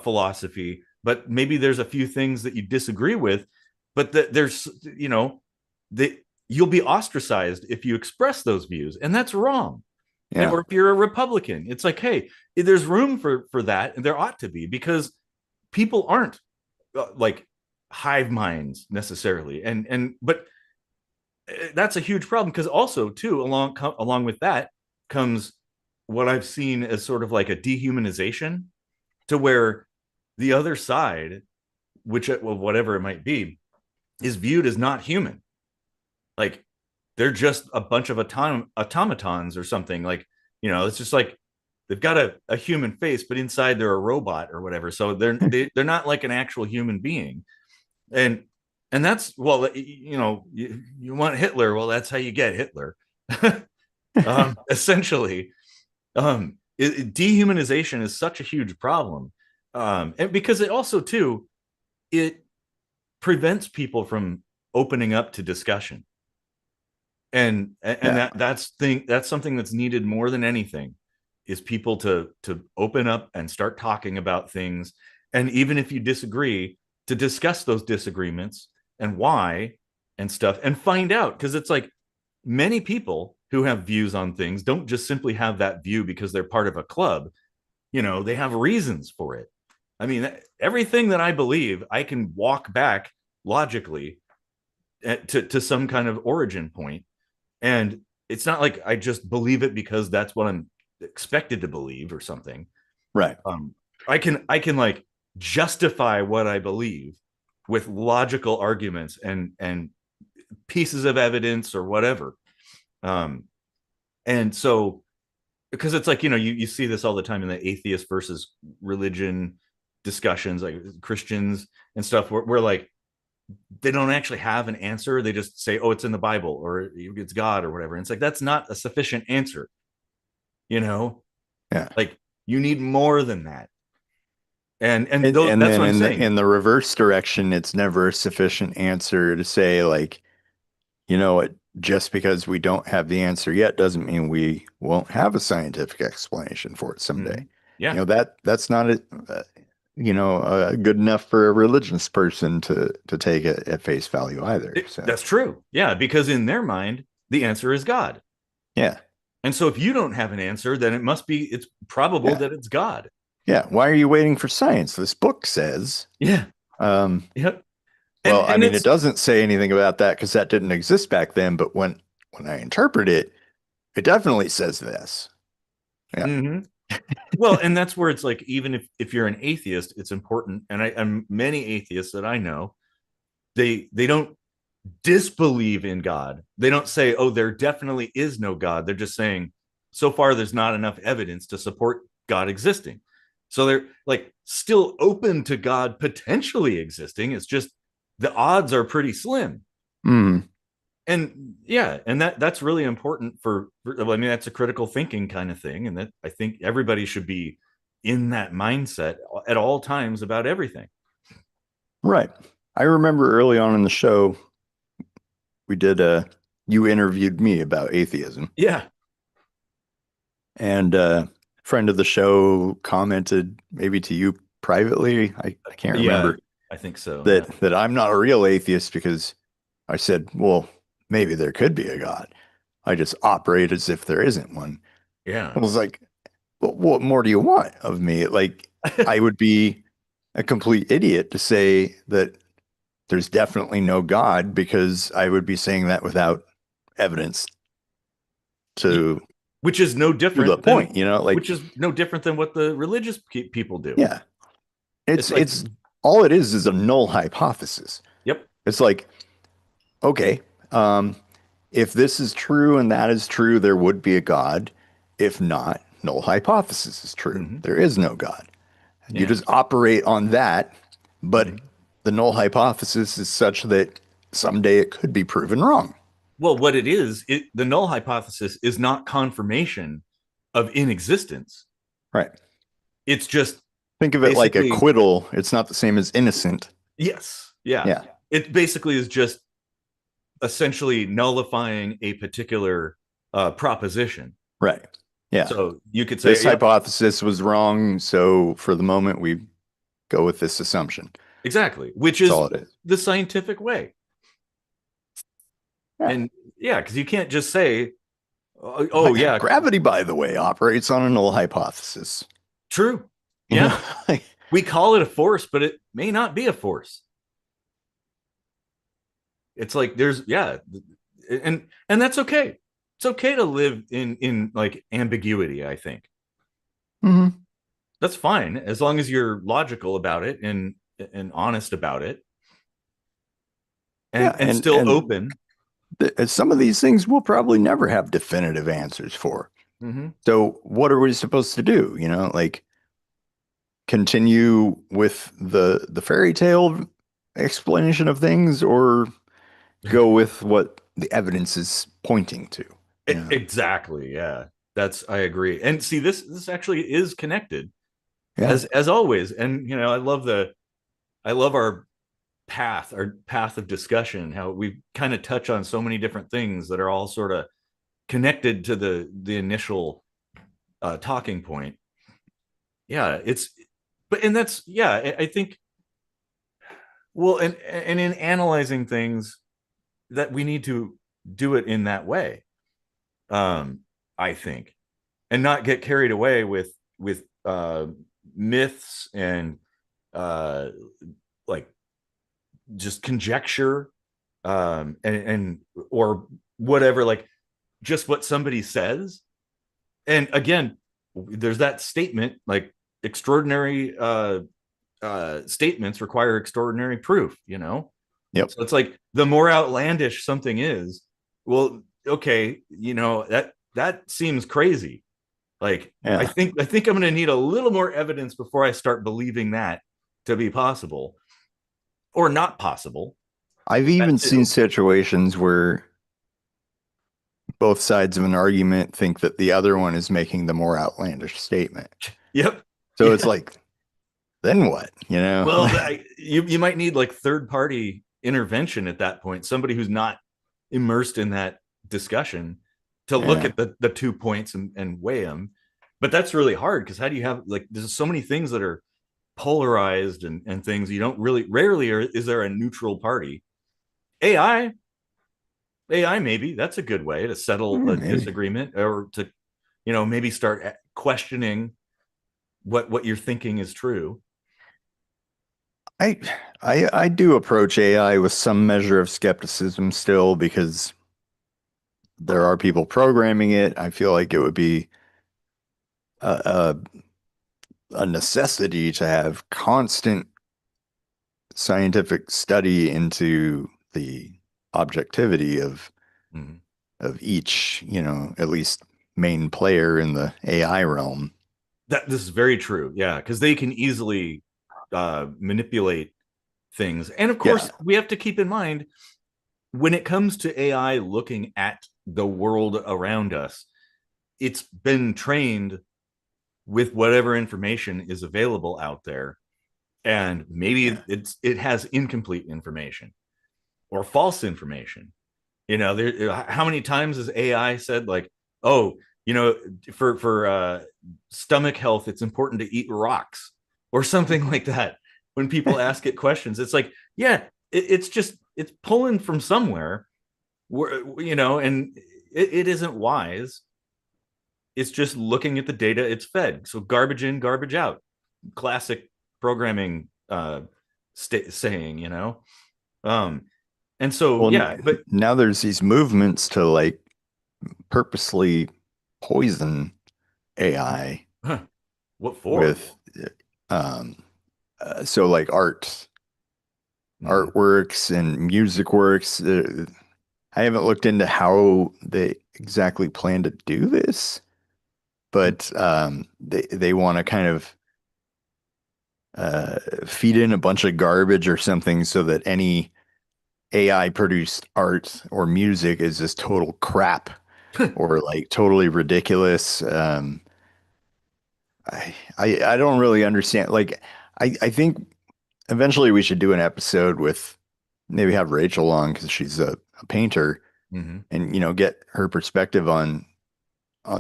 philosophy, but maybe there's a few things that you disagree with, but there's that you'll be ostracized if you express those views, and that's wrong. Yeah. Or if you're a Republican, it's like, hey, there's room for that, and there ought to be, because people aren't like hive minds necessarily, and but that's a huge problem, because also too, along with that comes what I've seen as sort of like a dehumanization, to where the other side, which, well, whatever it might be, is viewed as not human. Like, they're just a bunch of automatons or something. Like, it's just like they've got a human face, but inside they're a robot or whatever. So they're not like an actual human being. And that's, well, you want Hitler, well, that's how you get Hitler. Essentially, dehumanization is such a huge problem, and because it also too, it prevents people from opening up to discussion, and Yeah. that's something that's needed more than anything, is people to open up and start talking about things, and even if you disagree, to discuss those disagreements and why and stuff, and find out, because it's like, many people who have views on things don't just simply have that view because they're part of a club. They have reasons for it. I mean, everything that I believe, I can walk back logically to some kind of origin point. And it's not like I just believe it because that's what I'm expected to believe or something. Right. um I can like justify what I believe with logical arguments and pieces of evidence or whatever. um and so, because it's like, you see this all the time in the atheist versus religion discussions, like Christians and stuff, where like they don't actually have an answer. They just say, oh, it's in the Bible, or it's God, or whatever. And it's like, that's not a sufficient answer. you know Yeah. like, you need more than that. And And that's then what I'm in the saying. in the reverse direction, it's never a sufficient answer to say like, you know what, just because we don't have the answer yet doesn't mean we won't have a scientific explanation for it someday. Mhm. Yeah, That's not good enough for a religious person to take it at face value either. So that's true. Yeah, because in their mind, the answer is God. yeah. And so if you don't have an answer, then it's probable Yeah. that it's God. Yeah. Why are you waiting for science? This book says. Yeah. Um, Yep. well, I And mean, it it's doesn't say anything about that because that didn't exist back then. But when I interpret it, it definitely says this. Yeah. mhm. Well, and that's where it's like, even if you're an atheist, it's important. And many atheists that I know, they don't disbelieve in God. They don't say, oh, there definitely is no God. They're just saying, so far, there's not enough evidence to support God existing. So they're like still open to God potentially existing. It's just the odds are pretty slim. Mm, And yeah, and that's really important I mean, that's a critical thinking kind of thing. And that I think everybody should be in that mindset at all times about everything. right. I remember early on in the show, we did you interviewed me about atheism, Yeah. and a friend of the show commented maybe to you privately. I can't Yeah. remember I think so. Yeah. that I'm not a real atheist because I said, well, maybe there could be a God. I just operate as if there isn't one. I Yeah. was like, well, what more do you want of me? Like, I would be a complete idiot to say that there's definitely no God because I would be saying that without evidence to which is no to the different than point, you know, like, which is no different than what the religious people do. yeah, It's like, it's all it is a null hypothesis. yep. It's like, okay, um, if this is true and that is true, there would be a God. If not, null hypothesis is true. Hmm. There is no God. You Yeah. just operate on that, but Hmm. the null hypothesis is such that someday it could be proven wrong. Well, what it is, the null hypothesis is not confirmation of inexistence. Right. It's just Think of it like basically, acquittal. It's not the same as innocent. yes, yeah. Yeah. It basically is just essentially nullifying a particular proposition. Right. Yeah. So you could say, This yep, hypothesis was wrong. So for the moment, we go with this assumption. exactly, which That's is all it is. the scientific way. Yeah. And yeah, because you can't just say, oh, Like, yeah, gravity, by the way, operates on a null hypothesis. true. You Yeah. know, like, We call it a force, but it may not be a force. It's like there's, yeah, and that's okay. It's okay to live in like ambiguity, I think. mhm. That's fine as long as you're logical about it and honest about it Yeah, and still open. some of these things we'll probably never have definitive answers for. Hmm. So what are we supposed to do? You know, like continue with the fairy tale explanation of things, or go with what the evidence is pointing to? You know? Exactly. Yeah. That's I agree. And see, this actually is connected Yeah, as always. And I love our path of discussion, how we kind of touch on so many different things that are all sort of connected to the initial talking point. Yeah, it's but and that's yeah, I think, well, and in analyzing things, that we need to do it in that way. I think, and not get carried away with myths and uh like just conjecture, and or whatever, like just what somebody says. And again, there's that statement, like extraordinary statements require extraordinary proof, you know? yep, So it's like the more outlandish something is, well, okay, that seems crazy. Like yeah. I think I'm going to need a little more evidence before I start believing that to be possible or not possible. I've That even seen too. situations where both sides of an argument think that the other one is making the more outlandish statement. Yep. So it's Yeah. like, then what? You know? Well, you might need like third party intervention at that point, somebody who's not immersed in that discussion to look Yeah. at the 2 points and weigh them. But that's really hard because how do you have, like, there's so many things that are polarized and things you don't really, rarely is there a neutral party. AI, AI, maybe that's a good way to settle a Maybe. disagreement, or to, maybe start questioning what you're thinking is true. I I do approach AI with some measure of skepticism still because there are people programming it. I feel like it would be a, a necessity to have constant scientific study into the objectivity Mhm. of each, at least main player in the AI realm. That this is very true. Yeah, because they can easily manipulate things, and of Yeah, course, we have to keep in mind when it comes to AI looking at the world around us, it's been trained with whatever information is available out there, and yeah, maybe it has incomplete information or false information. How many times has AI said, like, oh, you know for stomach health it's important to eat rocks or something like that. When people ask it questions, it's like, yeah, it's just it's pulling from somewhere, and it isn't wise. It's just looking at the data it's fed. So garbage in, garbage out. Classic programming saying, Um, and so, well, yeah, but now there's these movements to like purposely poison AI huh, what for? with um so like Mm-hmm. artworks and music works. I haven't looked into how they exactly plan to do this, but they want to kind of uh, feed in a bunch of garbage or something so that any AI produced art or music is just total crap or like totally ridiculous. I don't really understand. Like, I think eventually we should do an episode with maybe have Rachel on because she's a painter Mm-hmm. and get her perspective on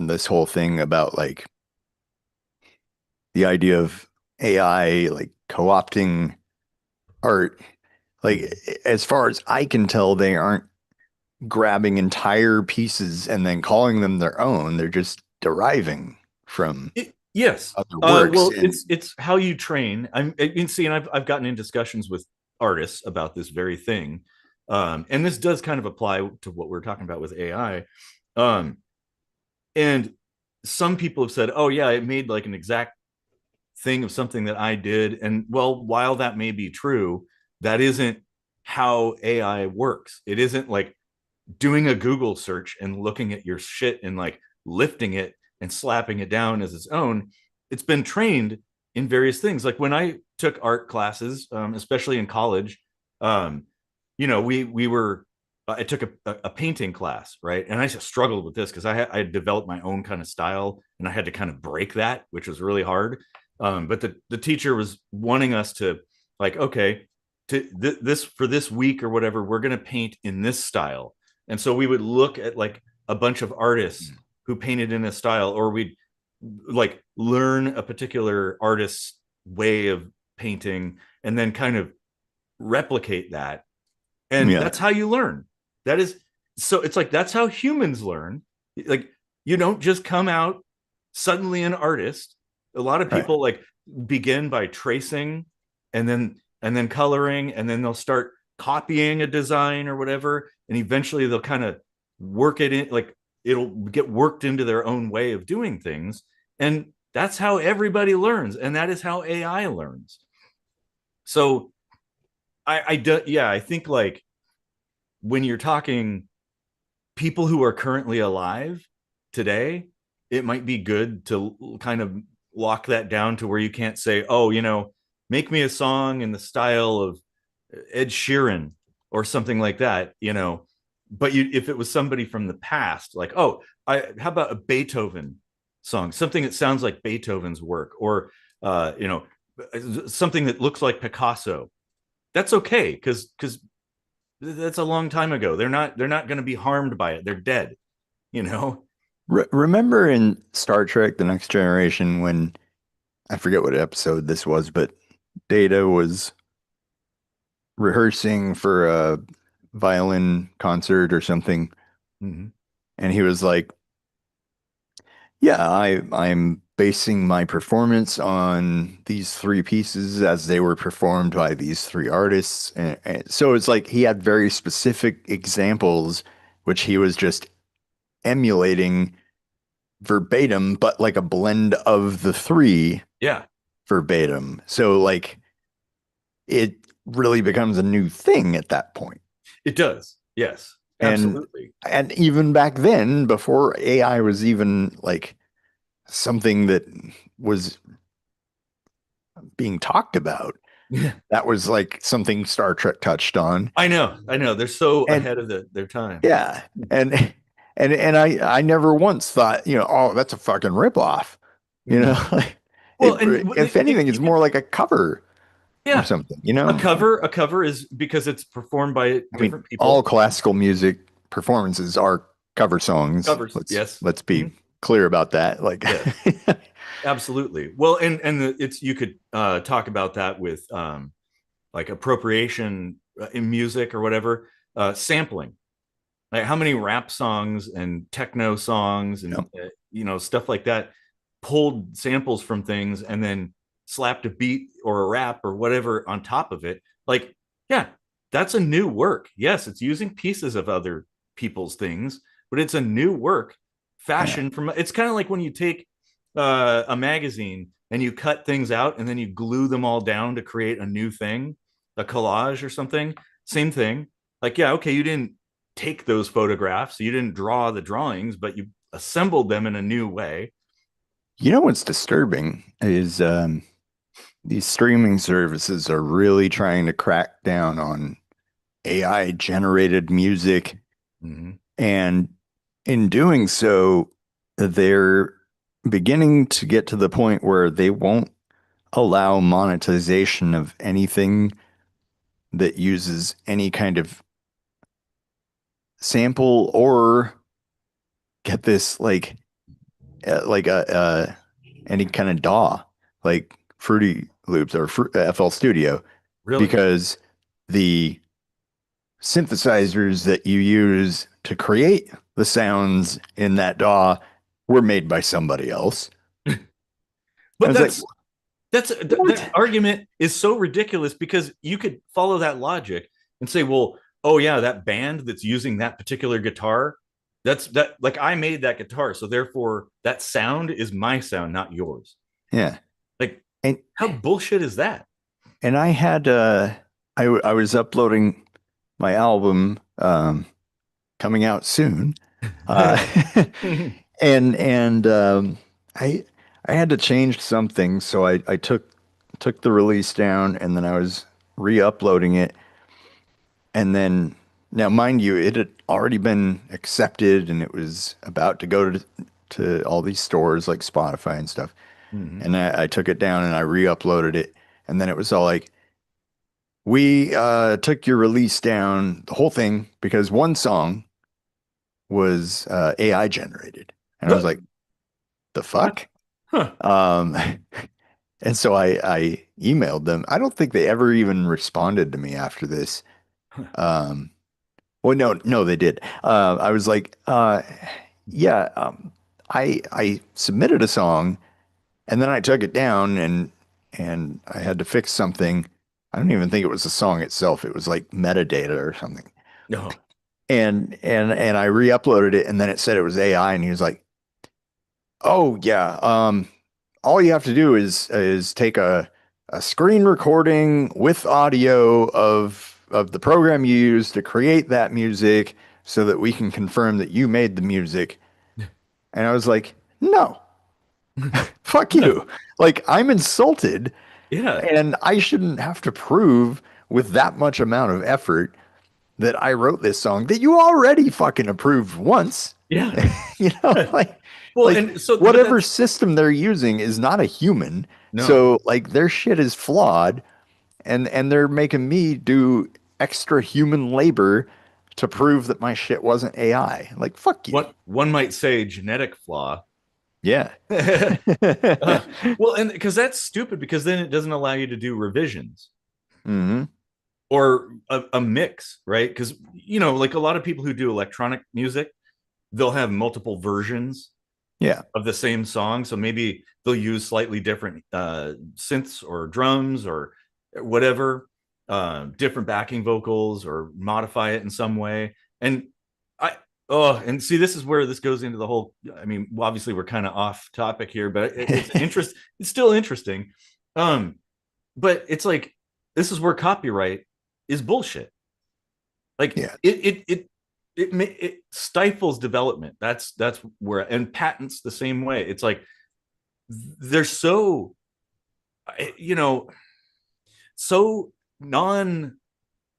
this whole thing about like the idea of AI like co-opting art. Like Mm-hmm. as far as I can tell, they aren't grabbing entire pieces and then calling them their own. They're just deriving from Yes. other works. Well, And it's how you train. I mean, see, and I've gotten in discussions with artists about this very thing, and this does kind of apply to what we're talking about with AI. Um, and some people have said, "Oh, yeah, it made like an exact thing of something that I did." And well, while that may be true, that isn't how AI works. It isn't like doing a Google search and looking at your shit and like lifting it and slapping it down as its own. It's been trained in various things. Like when I took art classes, especially in college, um, we were. I took a painting class, right? And I just struggled with this because I had developed my own kind of style, and I had to kind of break that, which was really hard. But the teacher was wanting us to, like, okay, this for this week or whatever, we're going to paint in this style. And so we would look at like a bunch of artists who painted in a style, or we'd like learn a particular artist's way of painting and then kind of replicate that. And yeah, that's how you learn. That is, so it's like that's how humans learn. Like, you don't just come out suddenly an artist. A lot of right. people like begin by tracing and then coloring, and then they'll start copying a design or whatever, and eventually they'll kind of work it in, like it'll get worked into their own way of doing things. And that's how everybody learns, and that is how AI learns. So yeah, I think like when you're talking people who are currently alive today, it might be good to kind of lock that down to where you can't say, oh, make me a song in the style of Ed Sheeran or something like that, But if it was somebody from the past, like, oh, how about a Beethoven song, something that sounds like Beethoven's work, or something that looks like Picasso. That's okay because that's a long time ago. They're not going to be harmed by it. They're dead, you know. Remember in Star Trek: The Next Generation when I forget what episode this was, but Data was rehearsing for a violin concert or something, Mm-hmm. and he was like, "Yeah, I'm basing my performance on these three pieces as they were performed by these three artists." And so it's like he had very specific examples, which he was just emulating verbatim, but like a blend of the three Yeah, verbatim. So like it really becomes a new thing at that point. it does. Yes, And absolutely. and even back then, before AI was even like something that was being talked about, Yeah, that was like something Star Trek touched on. I know. I know. They're so And ahead of their time. yeah, and and I never once thought, oh, that's a fucking ripoff. You know, Mhm. like Well, and if anything, it's you more could, like a cover or yeah, something, you know? a cover is because it's performed by I mean, different all people. classical music performances are cover songs. Covers, Let's yes. let's be Mhm. clear about that. Like, Yes, absolutely. Well, it's you could talk about that with like appropriation in music or whatever, sampling. Like how many rap songs and techno songs and stuff like that pulled samples from things and then slapped a beat or a rap or whatever on top of it. Like, yeah, that's a new work. Yes, it's using pieces of other people's things, but it's a new work yeah. fashioned from. It's kind of like when you take a magazine and you cut things out and then you glue them all down to create a new thing, a collage or something. Same thing. Like, yeah, okay, you didn't take those photographs, you didn't draw the drawings, but you assembled them in a new way. You know what's disturbing is these streaming services are really trying to crack down on AI generated music. Mm-hmm. And in doing so, they're beginning to get to the point where they won't allow monetization of anything that uses any kind of sample or get this like any kind of DAW like Fruity Loops or FL Studio Really? because the synthesizers that you use to create the sounds in that DAW were made by somebody else. I But was like, that what? argument is so ridiculous because you could follow that logic and say, well, oh yeah, that band that's using that particular guitar, that's that like I made that guitar, so therefore that sound is my sound, not yours. Yeah. Like, And how bullshit is that? I had I was uploading my album coming out soon. Uh and I I had to change something, so I took the release down and then I was re-uploading it. And then now mind you, it had already been accepted and it was about to go to all these stores like Spotify and stuff. Mm-hmm. And I took it down and I re-uploaded it. And then it was all like, we took your release down, the whole thing, because one song was AI generated. And I was like, the What? fuck? Huh. Um, and so I emailed them. I don't think they ever even responded to me after this. Um, well, no, they did. I was like, yeah, I submitted a song and then I took it down and I had to fix something. I don't even think it was the song itself. It was like metadata or something. No. And I re-uploaded it and then it said it was AI and he was like, "Oh yeah, all you have to do is take a screen recording with audio of the program you use to create that music so that we can confirm that you made the music." And I was like, "No, fuck you. Like I'm insulted Yeah. and I shouldn't have to prove with that much amount of effort that I wrote this song that you already fucking approved once." Yeah. You know, Well, like and so, but whatever that's system they're using is not a human. no. So like their shit is flawed and they're making me do extra human labor to prove that my shit wasn't AI. Like fuck you. What one might say genetic flaw. Yeah. Well, and because that's stupid because then it doesn't allow you to do revisions. Hmm. or a mix, right? Because like a lot of people who do electronic music, they'll have multiple versions Yeah. of the same song. So maybe they'll use slightly different synths or drums or whatever, different backing vocals, or modify it in some way. And I, and see, this is where this goes into the whole. I mean, obviously, we're kind of off topic here, but it's interest. It's still interesting. Um, but it's like this is where copyright is bullshit. Like Yeah. it stifles development. That's where, and patents the same way. It's like they're so you know so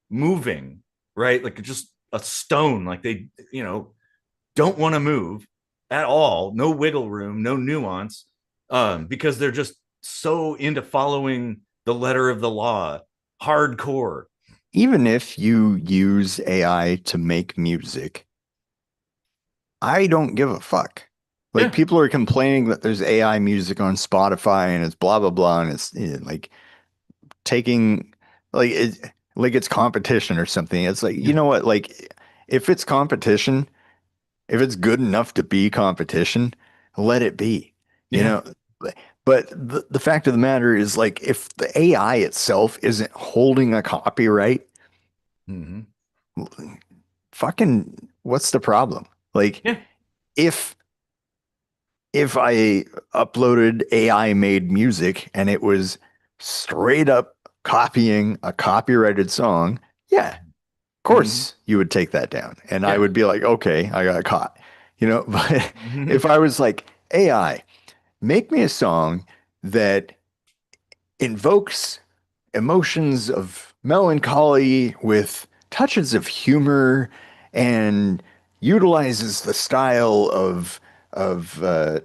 non-moving, right? Like just a stone. Like they don't want to move at all. No wiggle room, no nuance, because they're just so into following the letter of the law, hardcore. Even if you use AI to make music, I don't give a fuck. Like Yeah. people are complaining that there's AI music on Spotify and it's blah blah blah and it's like taking like it's competition or something. It's like, you Yeah. know what? Like if it's competition, if it's good enough to be competition, let it be. You Yeah. know, but the fact of the matter is like if the AI itself isn't holding a copyright, Mm-hmm. fucking what's the problem? Like Yeah. if if I uploaded AI made music and it was straight up copying a copyrighted song, yeah, of Mm-hmm. course you would take that down. And I Yeah. would be like, okay, I got caught. But Mm-hmm. if I was like, AI, make me a song that invokes emotions of melancholy with touches of humor and utilizes the style of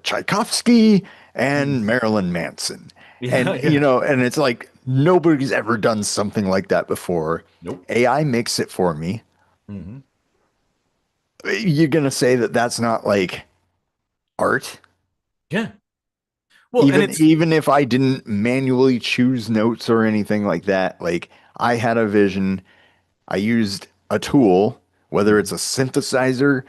Tchaikovsky and Mm-hmm. Marilyn Manson. Yeah. And Yeah. and it's like nobody's ever done something like that before. Nope. AI makes it for me. Mm-hmm. You're gonna say that that's not like art? Yeah. Well, and it's Even if I didn't manually choose notes or anything like that, like I had a vision, I used a tool, whether it's a synthesizer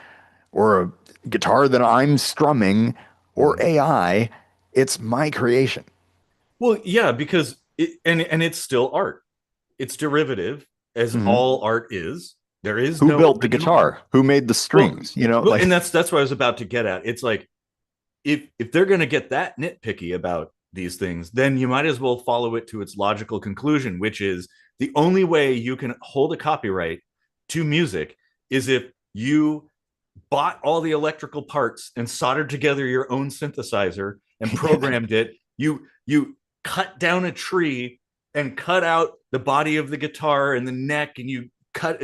or a guitar that I'm strumming or Mhm. AI, it's my creation. Well, yeah, because and it's still art. It's derivative, as Mhm. all art is. There is Who no built the original art. guitar? Who made the Well, strings? and Like that's what I was about to get at. It's like if they're going to get that nitpicky about these things, then you might as well follow it to its logical conclusion, which is the only way you can hold a copyright to music is if you bought all the electrical parts and soldered together your own synthesizer and programmed it. You cut down a tree and cut out the body of the guitar and the neck, and you cut,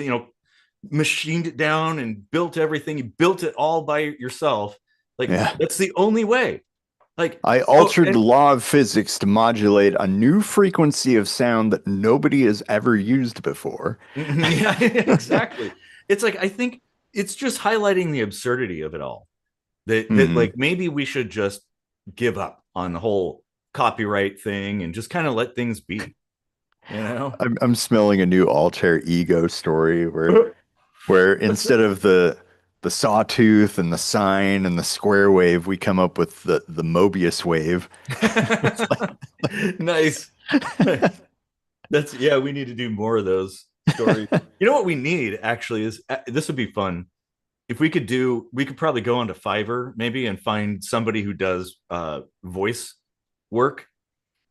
machined it down and built everything. You built it all by yourself. Like yeah. that's the only way. Like, I oh, altered the and law of physics to modulate a new frequency of sound that nobody has ever used before. yeah, exactly. It's like I think it's just highlighting the absurdity of it all. That Mhm. like maybe we should just give up on the whole copyright thing and just kind of let things be, you know? I'm smelling a new alter ego story where What's instead of the sawtooth and the sine and the square wave, we come up with the Mobius wave. It's that? Nice. That's yeah, we need to do more of those stories. like You know what we need actually is this would be fun. If we could probably go onto Fiverr maybe and find somebody who does voice work,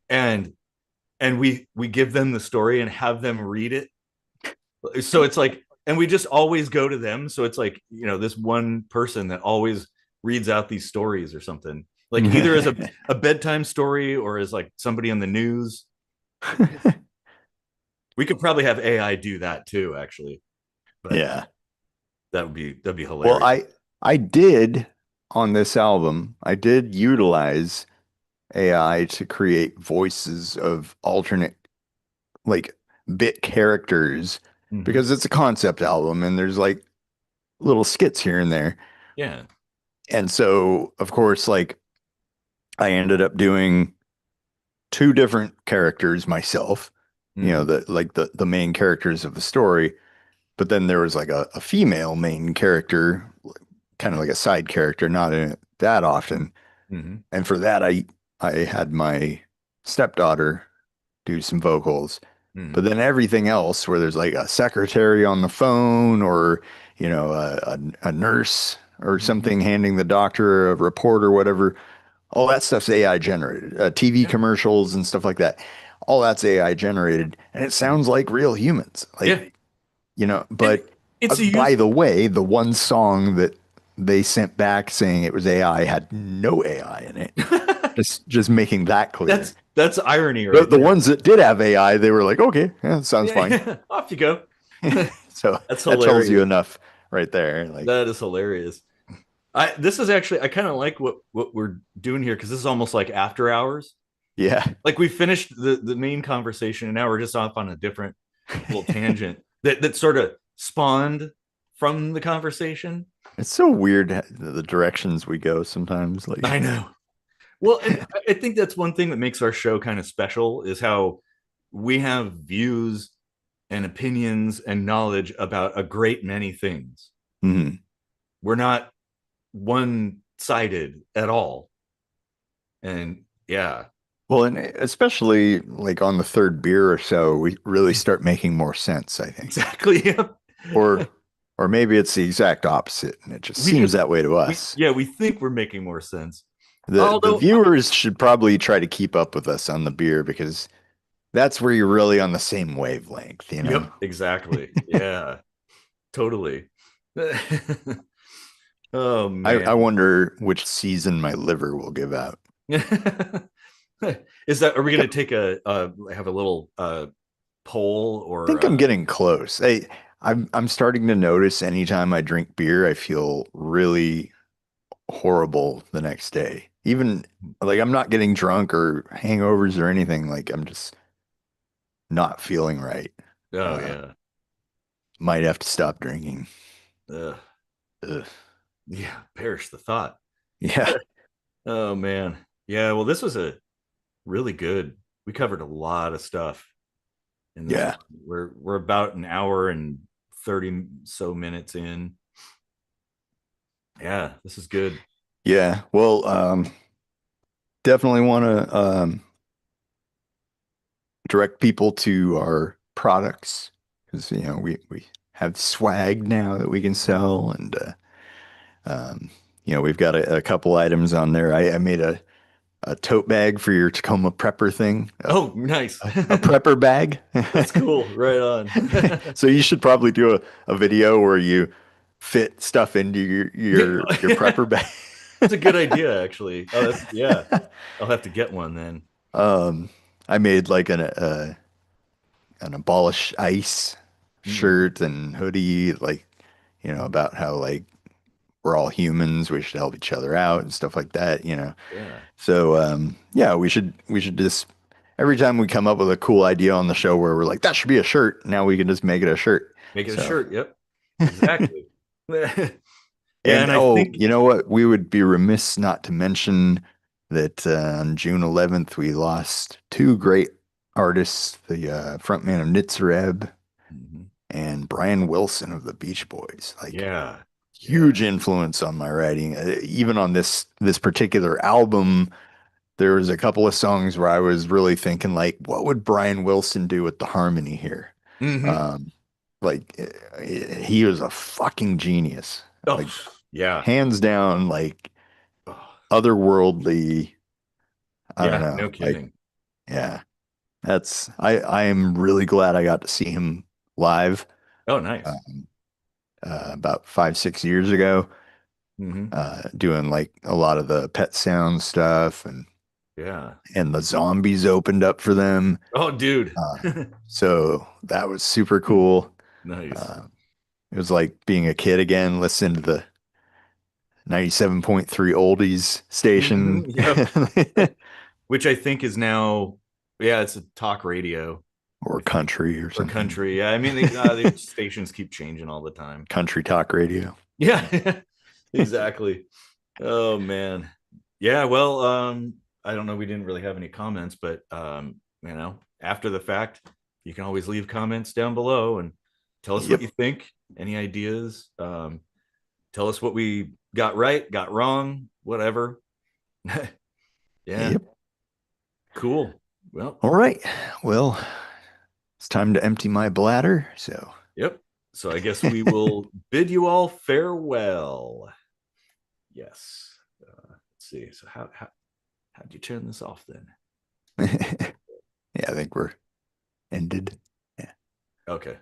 and we give them the story and have them read it. So it's like, and we just always go to them. So it's like, this one person that always reads out these stories or something, like either as a bedtime story or as like somebody on the news. We could probably have AI do that too, actually, but yeah. that'd be Well, hilarious. I did on this album, I did utilize AI to create voices of alternate like bit characters Mm-hmm. because it's a concept album and there's like little skits here and there. Yeah. And so, of course, like I ended up doing two different characters myself. Mm-hmm. the main characters of the story. But then there was like a female main character, kind of like a side character, not in it that often. Mm-hmm. And for that, I had my stepdaughter do some vocals. Mm-hmm. But then everything else, where there's like a secretary on the phone, or a nurse or Mm-hmm. something handing the doctor a report or whatever, all that stuff's AI generated. TV Yeah. commercials and stuff like that, all that's AI generated, and it Mhm. sounds like real humans. Yeah. And But it's a by use. the way, the one song that they sent back saying it was AI had no AI in it. Just making that clear. That's irony The right the there. ones that did have AI, they were like, okay, yeah, sounds Yeah, fine. yeah. Off you go. So That's that tells you hilarious. enough right there. Like, That is hilarious. I this is actually I kind of like what we're doing here because this is almost like after hours. yeah, Like we finished the main conversation and now we're just off on a different little tangent that sort of spawned from the conversation. it's so weird the directions we go sometimes. Like, I know. Well, and I think that's one thing that makes our show kind of special is how we have views and opinions and knowledge about a great many things. mhm. We're not one sided at all. And yeah, Well, and especially like on the third beer or so, we really start making more sense, I think. exactly. Yep. Or or maybe it's the exact opposite, and it just We seems just that way to we us. yeah, we think we're making more sense. The Although viewers should probably try to keep up with us on the beer because that's where you're really on the same wavelength, you know? yep, exactly. Yeah, totally. Oh I man. wonder which season my liver will give out. Is that are we I going think to take a have a little poll or I'm getting close. I'm starting to notice anytime I drink beer, I feel really horrible the next day. Even like I'm not getting drunk or hangovers or anything. Like I'm just not feeling right. oh Uh, yeah. might have to stop drinking. Ugh. Ugh. Yeah, perish the thought. Yeah, Oh man. Yeah, well this was a really good. We covered a lot of stuff in this one. yeah, We're about an hour and 30 so minutes in. Yeah, this is good. yeah. Well, definitely want to direct people to our products because we have swag now that we can sell, and um, we've got a couple items on there. I made a tote bag for your Tacoma prepper thing, Oh, nice. a prepper bag. That's cool. Right on. So you should probably do a video where you fit stuff into your Yeah. prepper bag. That's a good idea, actually. Oh, that's yeah. I'll have to get one then. Um, I made like an abolish ice Mhm. shirt and hoodie, like about how like we're all humans, we should help each other out and stuff like that. Yeah. So yeah, we should just every time we come up with a cool idea on the show where we're like, that should be a shirt, now we can just make it a shirt. Make it a So shirt. Yep. Exactly. Yeah, and and I oh, think you know what? We would be remiss not to mention that on June 11th we lost two great artists, the frontman of Nitzareb Mhm. and Brian Wilson of the Beach Boys. Like Yeah. Yeah. huge influence on my writing. Even on this particular album, there was a couple of songs where I was really thinking like, what would Brian Wilson do with the harmony here? Hmm. Um, like he was a fucking genius. Oh, Like yeah. hands down, like Oh, otherworldly. I don't yeah. know. No Like, kidding. yeah, I am really glad I got to see him live Oh, nice. um, about 5, 6 years ago. Hmm. Doing like a lot of the Pet Sound stuff, Yeah. and the Zombies opened up for them. Oh, dude. So that was super cool. Nice. Uh, it was like being a kid again, listening to the 97.3 oldies Hmm. station Yep. Which I think is now, yeah, it's a talk radio. or I think country or or something. country. Yeah, I mean the stations keep changing all the time. Country talk radio. Yeah, exactly. Oh man. Yeah, well, I don't know. We didn't really have any comments, but after the fact, You can always leave comments down below and tell us what Yep. you think. Any ideas? Tell us what we got right, got wrong, whatever. Yeah, Yep. cool. Well, All right. Well, it's time to empty my bladder. So, yep. So I guess we will bid you all farewell. Yes. Let's see. So how do you turn this off then? yeah, I think we're ended. Yeah. Okay.